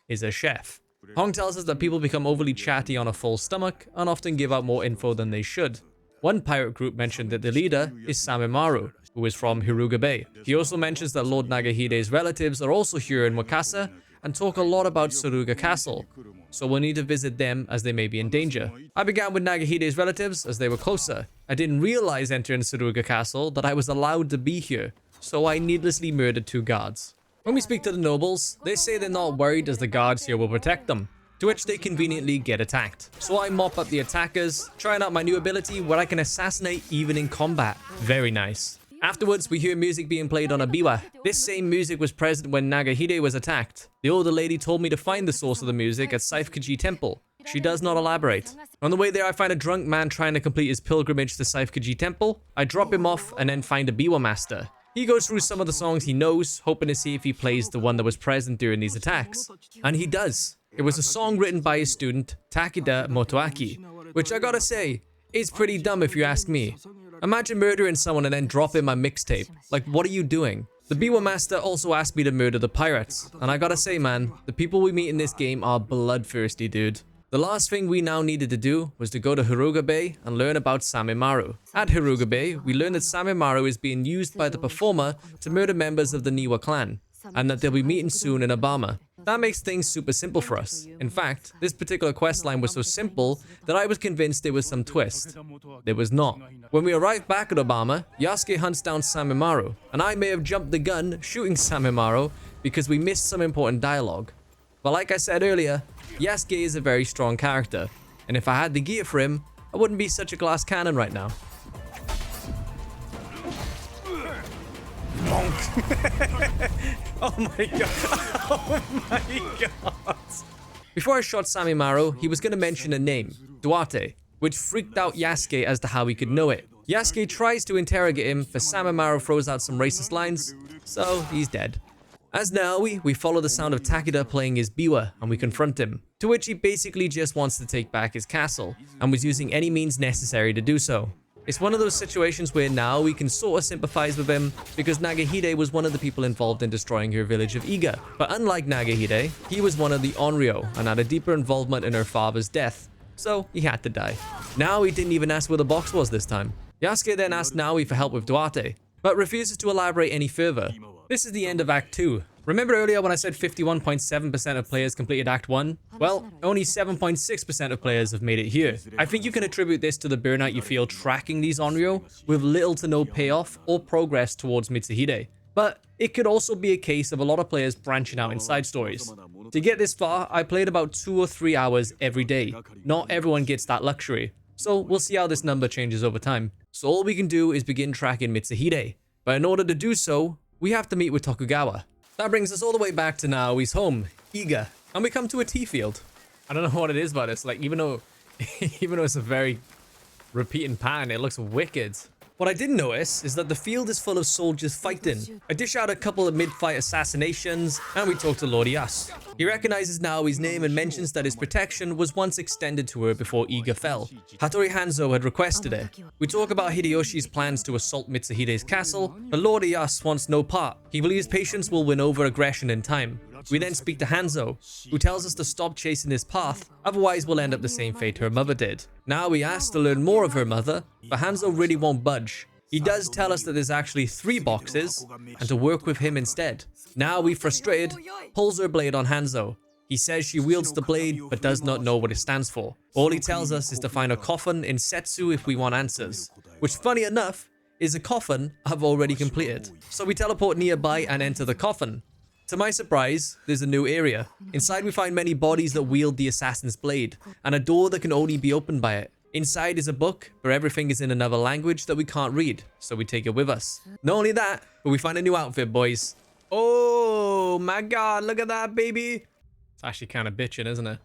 is a chef. Hong tells us that people become overly chatty on a full stomach and often give out more info than they should. One pirate group mentioned that the leader is Samemaru, who is from Hiruga Bay. He also mentions that Lord Nagahide's relatives are also here in Wakasa and talk a lot about Suruga Castle, so we'll need to visit them as they may be in danger. I began with Nagahide's relatives as they were closer. I didn't realize entering Suruga Castle that I was allowed to be here, so I needlessly murdered 2 guards. When we speak to the nobles, they say they're not worried as the guards here will protect them, to which they conveniently get attacked. So I mop up the attackers, trying out my new ability where I can assassinate even in combat. Very nice. Afterwards, we hear music being played on a biwa. This same music was present when Nagahide was attacked. The older lady told me to find the source of the music at Saifkaji Temple. She does not elaborate. On the way there, I find a drunk man trying to complete his pilgrimage to Saifkaji Temple. I drop him off and then find a biwa master. He goes through some of the songs he knows, hoping to see if he plays the one that was present during these attacks. And he does. It was a song written by his student, Takeda Motoaki, which I gotta say, is pretty dumb if you ask me. Imagine murdering someone and then dropping my mixtape. Like, what are you doing? The biwa master also asked me to murder the pirates, and I gotta say, man, the people we meet in this game are bloodthirsty, dude. The last thing we now needed to do was to go to Hiruga Bay and learn about Samemaru. At Hiruga Bay, we learn that Samemaru is being used by the performer to murder members of the Niwa clan, and that they'll be meeting soon in Obama. That makes things super simple for us. In fact, this particular questline was so simple that I was convinced there was some twist. There was not. When we arrive back at Obama, Yasuke hunts down Samemaru, and I may have jumped the gun shooting Samemaru because we missed some important dialogue. But like I said earlier, Yasuke is a very strong character, and if I had the gear for him, I wouldn't be such a glass cannon right now. Oh my god. Oh my god. Before I shot Samemaru, he was going to mention a name, Duarte, which freaked out Yasuke as to how he could know it. Yasuke tries to interrogate him, but Samemaru throws out some racist lines, so he's dead. As Naoi, we follow the sound of Takeda playing his biwa and we confront him, to which he basically just wants to take back his castle, and was using any means necessary to do so. It's one of those situations where now we can sort of sympathize with him because Nagahide was one of the people involved in destroying her village of Iga. But unlike Nagahide, he was one of the Enreo and had a deeper involvement in her father's death, so he had to die. Naoi didn't even ask where the box was this time. Yasuke then asked Naoi for help with Duarte, but refuses to elaborate any further. This is the end of Act 2. Remember earlier when I said 51.7% of players completed Act 1? Well, only 7.6% of players have made it here. I think you can attribute this to the burnout you feel tracking these Enreo with little to no payoff or progress towards Mitsuhide. But it could also be a case of a lot of players branching out in side stories. To get this far, I played about 2 or 3 hours every day. Not everyone gets that luxury. So we'll see how this number changes over time. So all we can do is begin tracking Mitsuhide. But in order to do so, we have to meet with Tokugawa. That brings us all the way back to Naoi's home, Iga, and we come to a tea field. I don't know what it is about this, like even though it's a very repeating pattern, it looks wicked. What I didn't notice is that the field is full of soldiers fighting. I dish out a couple of mid-fight assassinations, and we talk to Lord Yas. He recognizes Naoi's name and mentions that his protection was once extended to her before Iga fell. Hattori Hanzo had requested it. We talk about Hideyoshi's plans to assault Mitsuhide's castle, but Lord Yas wants no part. He believes patience will win over aggression in time. We then speak to Hanzo, who tells us to stop chasing this path, otherwise we'll end up the same fate her mother did. Now we ask to learn more of her mother, but Hanzo really won't budge. He does tell us that there's actually 3 boxes, and to work with him instead. Now we, frustrated, pulls her blade on Hanzo. He says she wields the blade, but does not know what it stands for. All he tells us is to find a coffin in Setsu if we want answers, which funny enough, is a coffin I've already completed. So we teleport nearby and enter the coffin. To my surprise, there's a new area. Inside we find many bodies that wield the assassin's blade, and a door that can only be opened by it. Inside is a book, but everything is in another language that we can't read, so we take it with us. Not only that, but we find a new outfit, boys. Oh my god, look at that, baby! It's actually kind of bitchin', isn't it?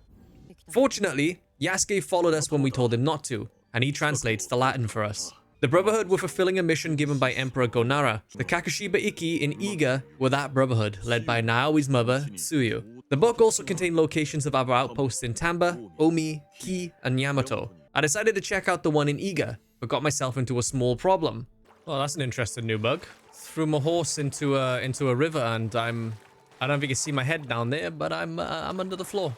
Fortunately, Yasuke followed us when we told him not to, and he translates the Latin for us. The Brotherhood were fulfilling a mission given by Emperor Gonara. The Kakashiba Ikki in Iga were that Brotherhood, led by Naoi's mother, Tsuyu. The book also contained locations of other outposts in Tamba, Omi, Ki, and Yamato. I decided to check out the one in Iga, but got myself into a small problem. Well, that's an interesting new bug. Threw my horse into a river, and I don't know if you can see my head down there, but I'm under the floor.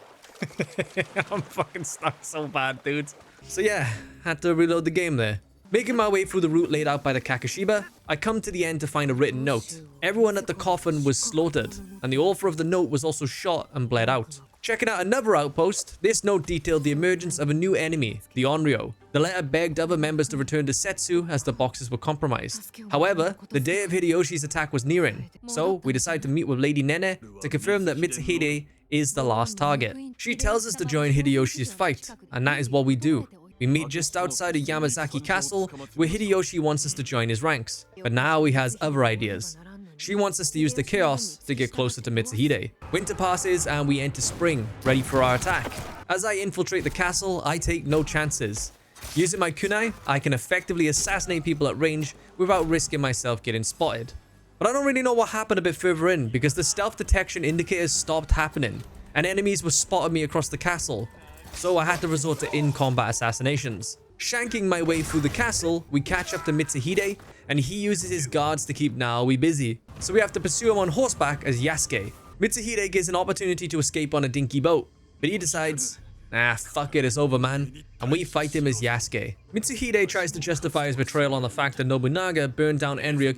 I'm fucking stuck so bad, dude. So yeah, had to reload the game there. Making my way through the route laid out by the Kakashiba, I come to the end to find a written note. Everyone at the coffin was slaughtered, and the author of the note was also shot and bled out. Checking out another outpost, this note detailed the emergence of a new enemy, the Enreo. The letter begged other members to return to Setsu as the boxes were compromised. However, the day of Hideyoshi's attack was nearing, so we decided to meet with Lady Nene to confirm that Mitsuhide is the last target. She tells us to join Hideyoshi's fight, and that is what we do. We meet just outside of Yamazaki Castle, where Hideyoshi wants us to join his ranks, but now he has other ideas. She wants us to use the chaos to get closer to Mitsuhide. Winter passes and we enter spring, ready for our attack. As I infiltrate the castle, I take no chances. Using my kunai, I can effectively assassinate people at range without risking myself getting spotted. But I don't really know what happened a bit further in, because the stealth detection indicators stopped happening, and enemies were spotting me across the castle, so I had to resort to in-combat assassinations. Shanking my way through the castle, we catch up to Mitsuhide, and he uses his guards to keep Naoi busy. So we have to pursue him on horseback as Yasuke. Mitsuhide gives an opportunity to escape on a dinky boat, but he decides, nah, fuck it, it's over, man. And we fight him as Yasuke. Mitsuhide tries to justify his betrayal on the fact that Nobunaga burned down Enreo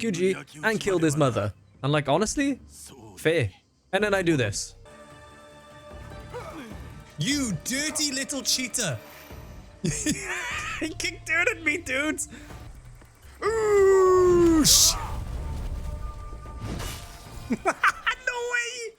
and killed his mother. And like, honestly, fair. And then I do this. You dirty little cheater. He kicked dirt at me, dudes. Oosh. No way.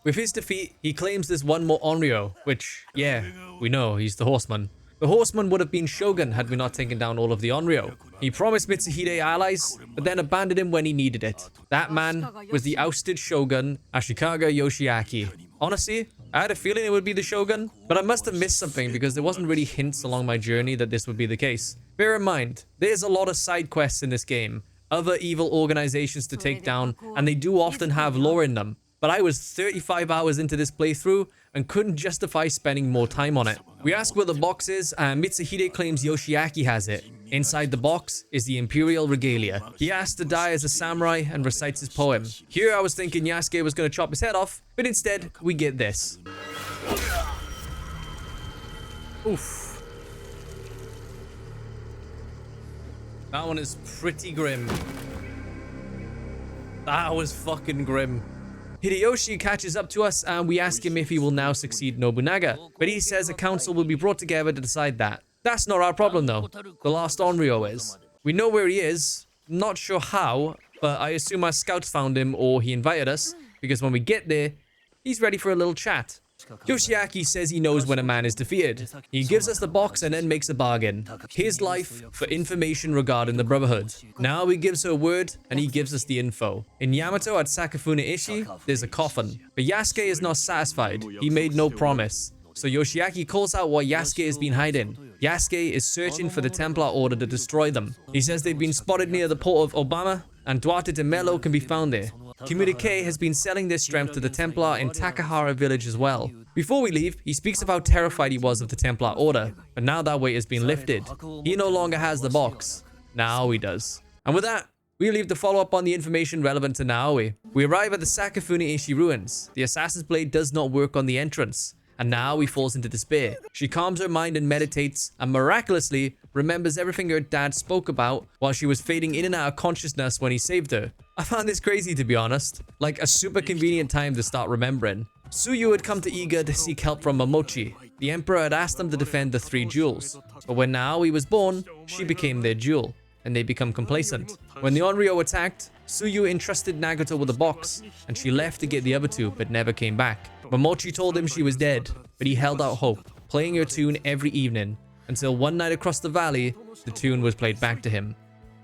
With his defeat, he claims there's one more Enreo, which, yeah, we know, he's the horseman. The horseman would have been Shogun had we not taken down all of the Enreo. He promised Mitsuhide allies, but then abandoned him when he needed it. That man was the ousted Shogun, Ashikaga Yoshiaki. Honestly, I had a feeling it would be the Shogun, but I must have missed something because there wasn't really hints along my journey that this would be the case. Bear in mind, there's a lot of side quests in this game, other evil organizations to take down, and they do often have lore in them. But I was 35 hours into this playthrough and couldn't justify spending more time on it. We ask where the box is, and Mitsuhide claims Yoshiaki has it. Inside the box is the Imperial Regalia. He asks to die as a samurai and recites his poem. Here I was thinking Yasuke was going to chop his head off, but instead we get this. Oof. That one is pretty grim. That was fucking grim. Hideyoshi catches up to us and we ask him if he will now succeed Nobunaga, but he says a council will be brought together to decide that. That's not our problem though. The last Enreo is. We know where he is, not sure how, but I assume our scouts found him or he invited us, because when we get there, he's ready for a little chat. Yoshiaki says he knows when a man is defeated. He gives us the box and then makes a bargain. His life for information regarding the Brotherhood. Now he gives her a word and he gives us the info. In Yamato at Sakafune-ishi, there's a coffin. But Yasuke is not satisfied. He made no promise. So Yoshiaki calls out what Yasuke has been hiding. Yasuke is searching for the Templar order to destroy them. He says they've been spotted near the port of Obama, and Duarte de Mello can be found there. Communique has been selling their strength to the Templar in Takahara village as well. Before we leave, he speaks of how terrified he was of the Templar order, but now that weight has been lifted. He no longer has the box. Now he does. And with that, we leave to follow up on the information relevant to Naoi. We arrive at the Sakafune-ishi ruins. The assassin's blade does not work on the entrance, and now he falls into despair. She calms her mind and meditates, and miraculously remembers everything her dad spoke about while she was fading in and out of consciousness when he saved her. I found this crazy, to be honest. Like a super convenient time to start remembering. Tsuyu had come to Iga to seek help from Momochi. The emperor had asked them to defend the 3 jewels, but when Naoi was born, she became their jewel, and they become complacent. When the Enreo attacked, Tsuyu entrusted Nagato with a box, and she left to get the other 2 but never came back. Momochi told him she was dead, but he held out hope, playing her tune every evening, until one night across the valley, the tune was played back to him.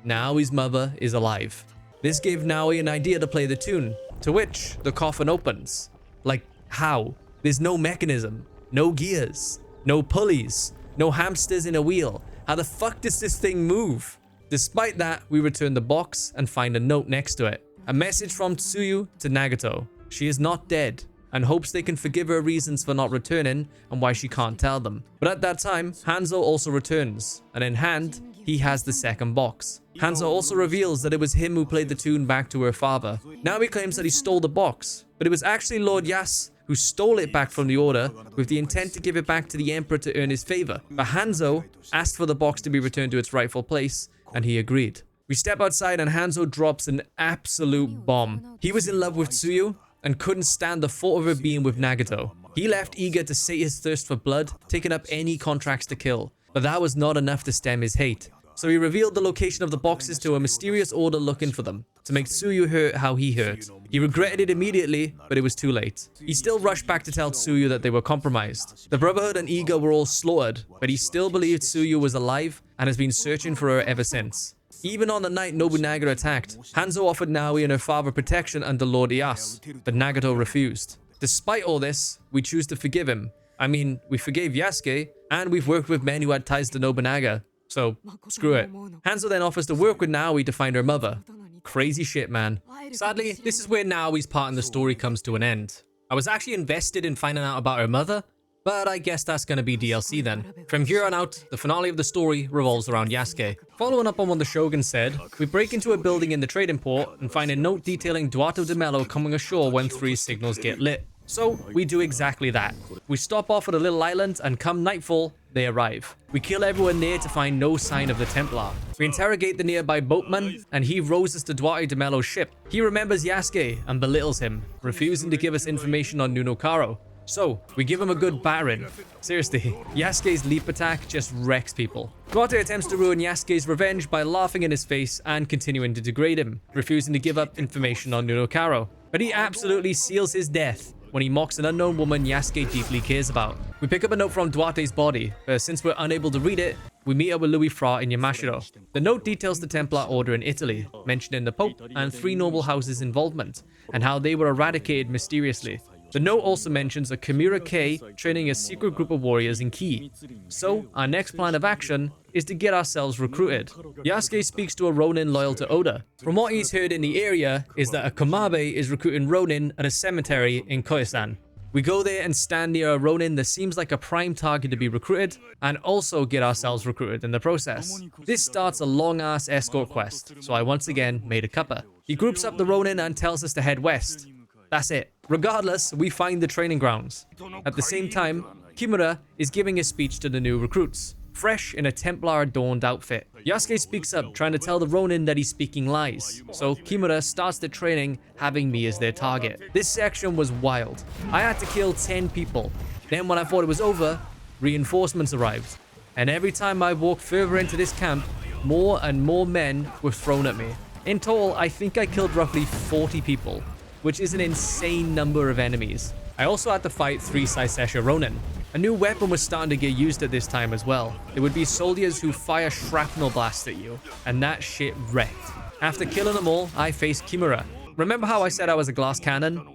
Naoi's mother is alive. This gave Naoi an idea to play the tune, to which the coffin opens. Like, how? There's no mechanism, no gears, no pulleys, no hamsters in a wheel. How the fuck does this thing move? Despite that, we return the box and find a note next to it. A message from Tsuyu to Nagato. She is not dead, and hopes they can forgive her reasons for not returning and why she can't tell them. But at that time, Hanzo also returns, and in hand, he has the second box. Hanzo also reveals that it was him who played the tune back to her father. Now he claims that he stole the box, but it was actually Lord Yas who stole it back from the order with the intent to give it back to the emperor to earn his favor. But Hanzo asked for the box to be returned to its rightful place, and he agreed. We step outside and Hanzo drops an absolute bomb. He was in love with Tsuyu and couldn't stand the thought of her being with Nagato. He left eager to sate his thirst for blood, taking up any contracts to kill. But that was not enough to stem his hate. So he revealed the location of the boxes to a mysterious order looking for them, to make Tsuyu hurt how he hurt. He regretted it immediately, but it was too late. He still rushed back to tell Tsuyu that they were compromised. The Brotherhood and Iga were all slaughtered, but he still believed Tsuyu was alive and has been searching for her ever since. Even on the night Nobunaga attacked, Hanzo offered Naoi and her father protection under Lord Ieyasu, but Nagato refused. Despite all this, we choose to forgive him. I mean, we forgave Yasuke, and we've worked with men who had ties to Nobunaga. So, screw it. Hanzo then offers to work with Naoi to find her mother. Crazy shit, man. Sadly, this is where Naoi's part in the story comes to an end. I was actually invested in finding out about her mother, but I guess that's gonna be DLC then. From here on out, the finale of the story revolves around Yasuke. Following up on what the Shogun said, we break into a building in the trading port and find a note detailing Duato de Mello coming ashore when 3 signals get lit. So, we do exactly that. We stop off at a little island, and come nightfall, they arrive. We kill everyone near to find no sign of the Templar. We interrogate the nearby boatman, and he rows us to Duato de Mello's ship. He remembers Yasuke and belittles him, refusing to give us information on Nunokaro. So, we give him a good battering. Seriously, Yasuke's leap attack just wrecks people. Duato attempts to ruin Yasuke's revenge by laughing in his face and continuing to degrade him, refusing to give up information on Nunokaro. But he absolutely seals his death when he mocks an unknown woman Yasuke deeply cares about. We pick up a note from Duate's body, but since we're unable to read it, we meet up with Louis Fra in Yamashiro. The note details the Templar order in Italy, mentioning the Pope and 3 noble houses' involvement, and how they were eradicated mysteriously. The note also mentions a Kimura K training a secret group of warriors in Ki. So, our next plan of action is to get ourselves recruited. Yasuke speaks to a Ronin loyal to Oda. From what he's heard in the area is that a Komabe is recruiting Ronin at a cemetery in Koyasan. We go there and stand near a Ronin that seems like a prime target to be recruited, and also get ourselves recruited in the process. This starts a long-ass escort quest, so I once again made a cuppa. He groups up the Ronin and tells us to head west. That's it. Regardless, we find the training grounds. At the same time, Kimura is giving a speech to the new recruits, fresh in a Templar-adorned outfit. Yasuke speaks up, trying to tell the Ronin that he's speaking lies, so Kimura starts the training, having me as their target. This section was wild. I had to kill 10 people. Then when I thought it was over, reinforcements arrived. And every time I walked further into this camp, more and more men were thrown at me. In total, I think I killed roughly 40 people, which is an insane number of enemies. I also had to fight 3 Saisesha Ronin. A new weapon was starting to get used at this time as well. There would be soldiers who fire shrapnel blasts at you, and that shit wrecked. After killing them all, I faced Kimura. Remember how I said I was a glass cannon?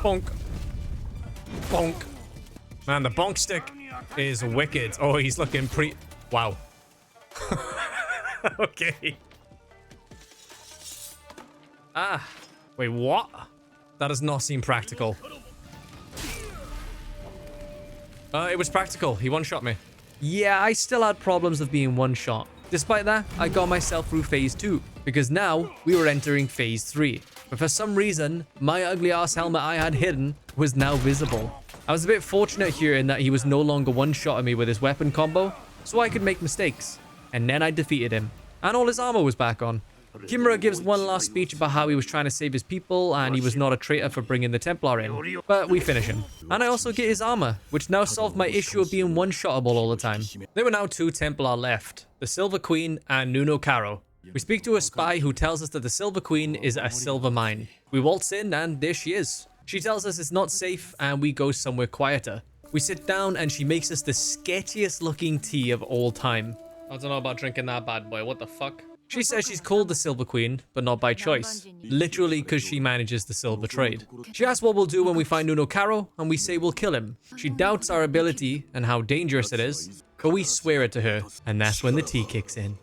Bonk. Bonk. Man, the bonk stick is wicked. Oh, he's looking wow. Okay. Wait, what? That does not seem practical. It was practical. He one-shot me. Yeah, I still had problems of being one-shot. Despite that, I got myself through phase 2, because now we were entering phase 3. But for some reason, my ugly ass helmet I had hidden was now visible. I was a bit fortunate here in that he was no longer one-shotting me with his weapon combo, so I could make mistakes. And then I defeated him, and all his armor was back on. Kimura gives one last speech about how he was trying to save his people and he was not a traitor for bringing the Templar in, but we finish him. And I also get his armor, which now solved my issue of being one-shottable all the time. There were now 2 Templar left, the Silver Queen and Nunokaro. We speak to a spy who tells us that the Silver Queen is at a silver mine. We waltz in and there she is. She tells us it's not safe and we go somewhere quieter. We sit down and she makes us the sketchiest looking tea of all time. I don't know about drinking that bad boy, what the fuck? She says she's called the Silver Queen, but not by choice. Literally because she manages the silver trade. She asks what we'll do when we find Nunokaro, and we say we'll kill him. She doubts our ability and how dangerous it is, but we swear it to her, and that's when the tea kicks in.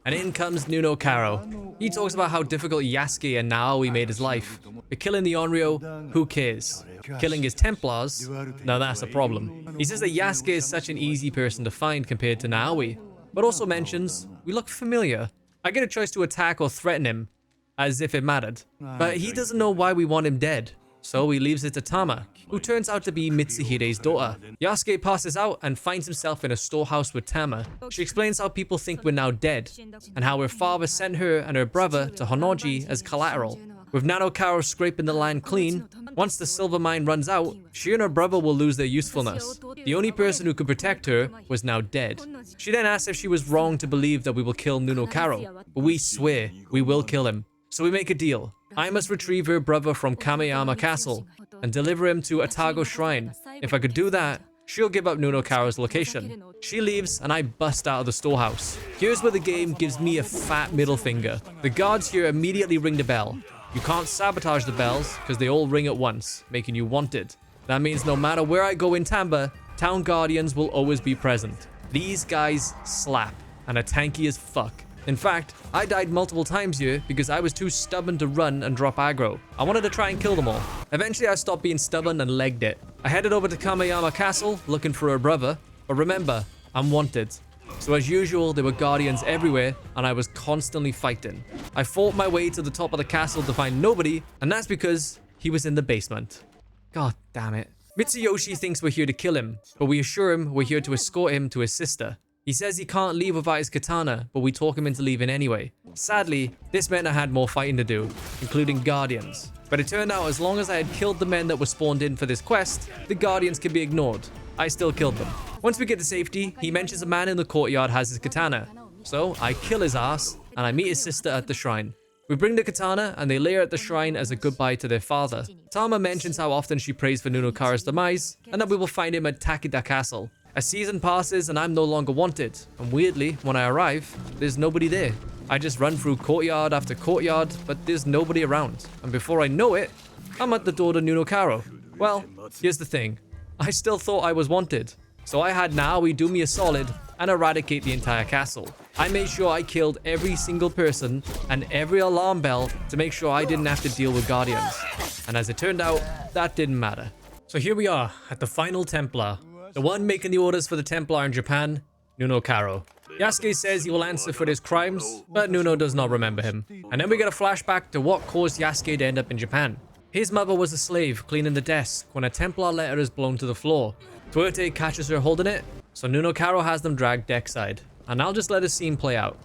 And in comes Nunokaro. He talks about how difficult Yasuke and Naoi made his life. But killing the Enreo, who cares? Killing his Templars? Now that's a problem. He says that Yasuke is such an easy person to find compared to Naoi, but also mentions, we look familiar. I get a choice to attack or threaten him, as if it mattered. But he doesn't know why we want him dead. So he leaves it to Tama, who turns out to be Mitsuhide's daughter. Yasuke passes out and finds himself in a storehouse with Tama. She explains how people think we're now dead, and how her father sent her and her brother to Honnoji as collateral. With Nanokaro scraping the land clean, once the silver mine runs out, she and her brother will lose their usefulness. The only person who could protect her was now dead. She then asks if she was wrong to believe that we will kill Nunokaro, but we swear we will kill him. So we make a deal. I must retrieve her brother from Kameyama Castle and deliver him to Atago Shrine. If I could do that, she'll give up Nunokaro's location. She leaves and I bust out of the storehouse. Here's where the game gives me a fat middle finger. The guards here immediately ring the bell. You can't sabotage the bells because they all ring at once, making you wanted. That means no matter where I go in Tamba, town guardians will always be present. These guys slap and are tanky as fuck. In fact, I died multiple times here because I was too stubborn to run and drop aggro. I wanted to try and kill them all. Eventually I stopped being stubborn and legged it. I headed over to Kameyama Castle looking for her brother, but remember, I'm wanted. So as usual, there were guardians everywhere and I was constantly fighting. I fought my way to the top of the castle to find nobody, and that's because he was in the basement. God damn it. Mitsuyoshi thinks we're here to kill him, but we assure him we're here to escort him to his sister. He says he can't leave without his katana, but we talk him into leaving anyway. Sadly, this meant I had more fighting to do, including guardians. But it turned out as long as I had killed the men that were spawned in for this quest, the guardians could be ignored. I still killed them. Once we get to safety, he mentions a man in the courtyard has his katana. So I kill his ass, and I meet his sister at the shrine. We bring the katana, and they lay her at the shrine as a goodbye to their father. Tama mentions how often she prays for Nunokaro's demise, and that we will find him at Takeda Castle. A season passes, and I'm no longer wanted. And weirdly, when I arrive, there's nobody there. I just run through courtyard after courtyard, but there's nobody around. And before I know it, I'm at the door to Nunokaro. Well, here's the thing. I still thought I was wanted. So I had Naoi do me a solid and eradicate the entire castle. I made sure I killed every single person and every alarm bell to make sure I didn't have to deal with guardians. And as it turned out, that didn't matter. So here we are at the final Templar. The one making the orders for the Templar in Japan, Nunokaro. Yasuke says he will answer for his crimes, but Nuno does not remember him. And then we get a flashback to what caused Yasuke to end up in Japan. His mother was a slave cleaning the desk when a Templar letter is blown to the floor. Tuerte catches her holding it, so Nunokaro has them dragged deckside. And I'll just let a scene play out.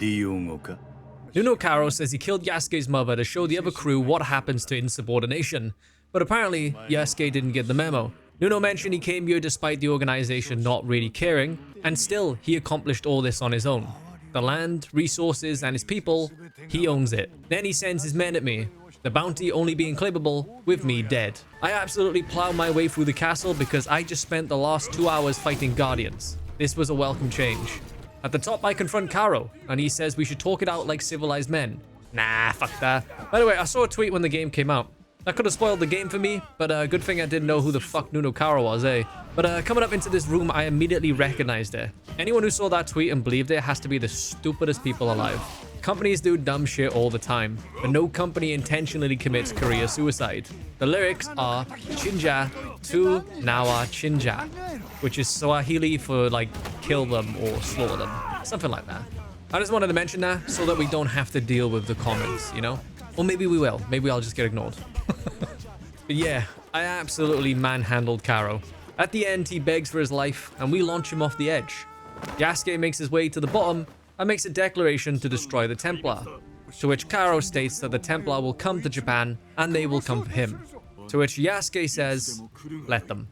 Nuno Karo says he killed Yasuke's mother to show the other crew what happens to insubordination, but apparently Yasuke didn't get the memo. Nuno mentioned he came here despite the organization not really caring, and still he accomplished all this on his own. The land, resources, and his people, he owns it. Then he sends his men at me, the bounty only being claimable with me dead. I absolutely plow my way through the castle because I just spent the last 2 hours fighting guardians. This was a welcome change. At the top I confront Karo, and he says we should talk it out like civilized men. Nah, fuck that. By the way, I saw a tweet when the game came out. That could have spoiled the game for me, but good thing I didn't know who the fuck Nuno Karo was, eh? But coming up into this room, I immediately recognized it. Anyone who saw that tweet and believed it has to be the stupidest people alive. Companies do dumb shit all the time, but no company intentionally commits career suicide. The lyrics are Chinja tu nawa Chinja, which is Swahili for like kill them or slaughter them, something like that. I just wanted to mention that so that we don't have to deal with the comments, you know? Or maybe we will. Maybe I'll just get ignored. But yeah, I absolutely manhandled Karo. At the end, he begs for his life, and we launch him off the edge. Yasuke makes his way to the bottom and makes a declaration to destroy the Templar, to which Karo states that the Templar will come to Japan and they will come for him, to which Yasuke says, let them.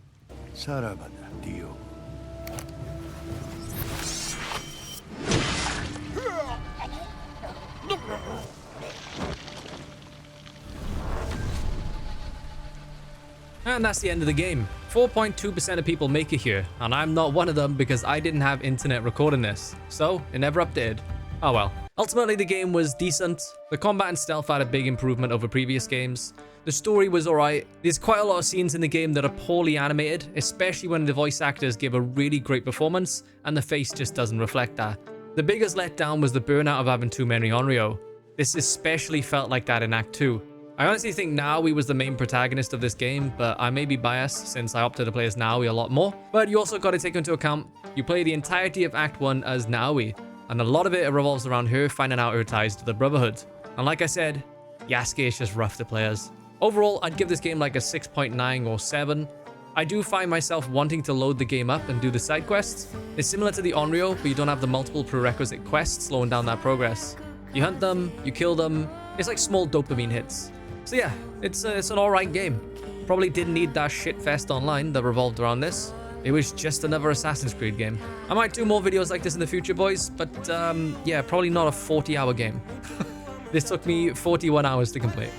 And that's the end of the game. 4.2% of people make it here, and I'm not one of them because I didn't have internet recording this, so it never updated. Oh well. Ultimately, the game was decent. The combat and stealth had a big improvement over previous games. The story was alright. There's quite a lot of scenes in the game that are poorly animated, especially when the voice actors give a really great performance and the face just doesn't reflect that. The biggest letdown was the burnout of having too many Enreo. This especially felt like that in Act 2. I honestly think Naoi was the main protagonist of this game, but I may be biased since I opted to play as Naoi a lot more. But you also got to take into account, you play the entirety of Act 1 as Naoi, and a lot of it revolves around her finding out her ties to the Brotherhood. And like I said, Yasuke is just rough to play as. Overall, I'd give this game like a 6.9 or 7. I do find myself wanting to load the game up and do the side quests. It's similar to the Enreo, but you don't have the multiple prerequisite quests slowing down that progress. You hunt them, you kill them, it's like small dopamine hits. So yeah, it's an alright game. Probably didn't need that shitfest online that revolved around this. It was just another Assassin's Creed game. I might do more videos like this in the future, boys, but yeah, probably not a 40-hour game. This took me 41 hours to complete.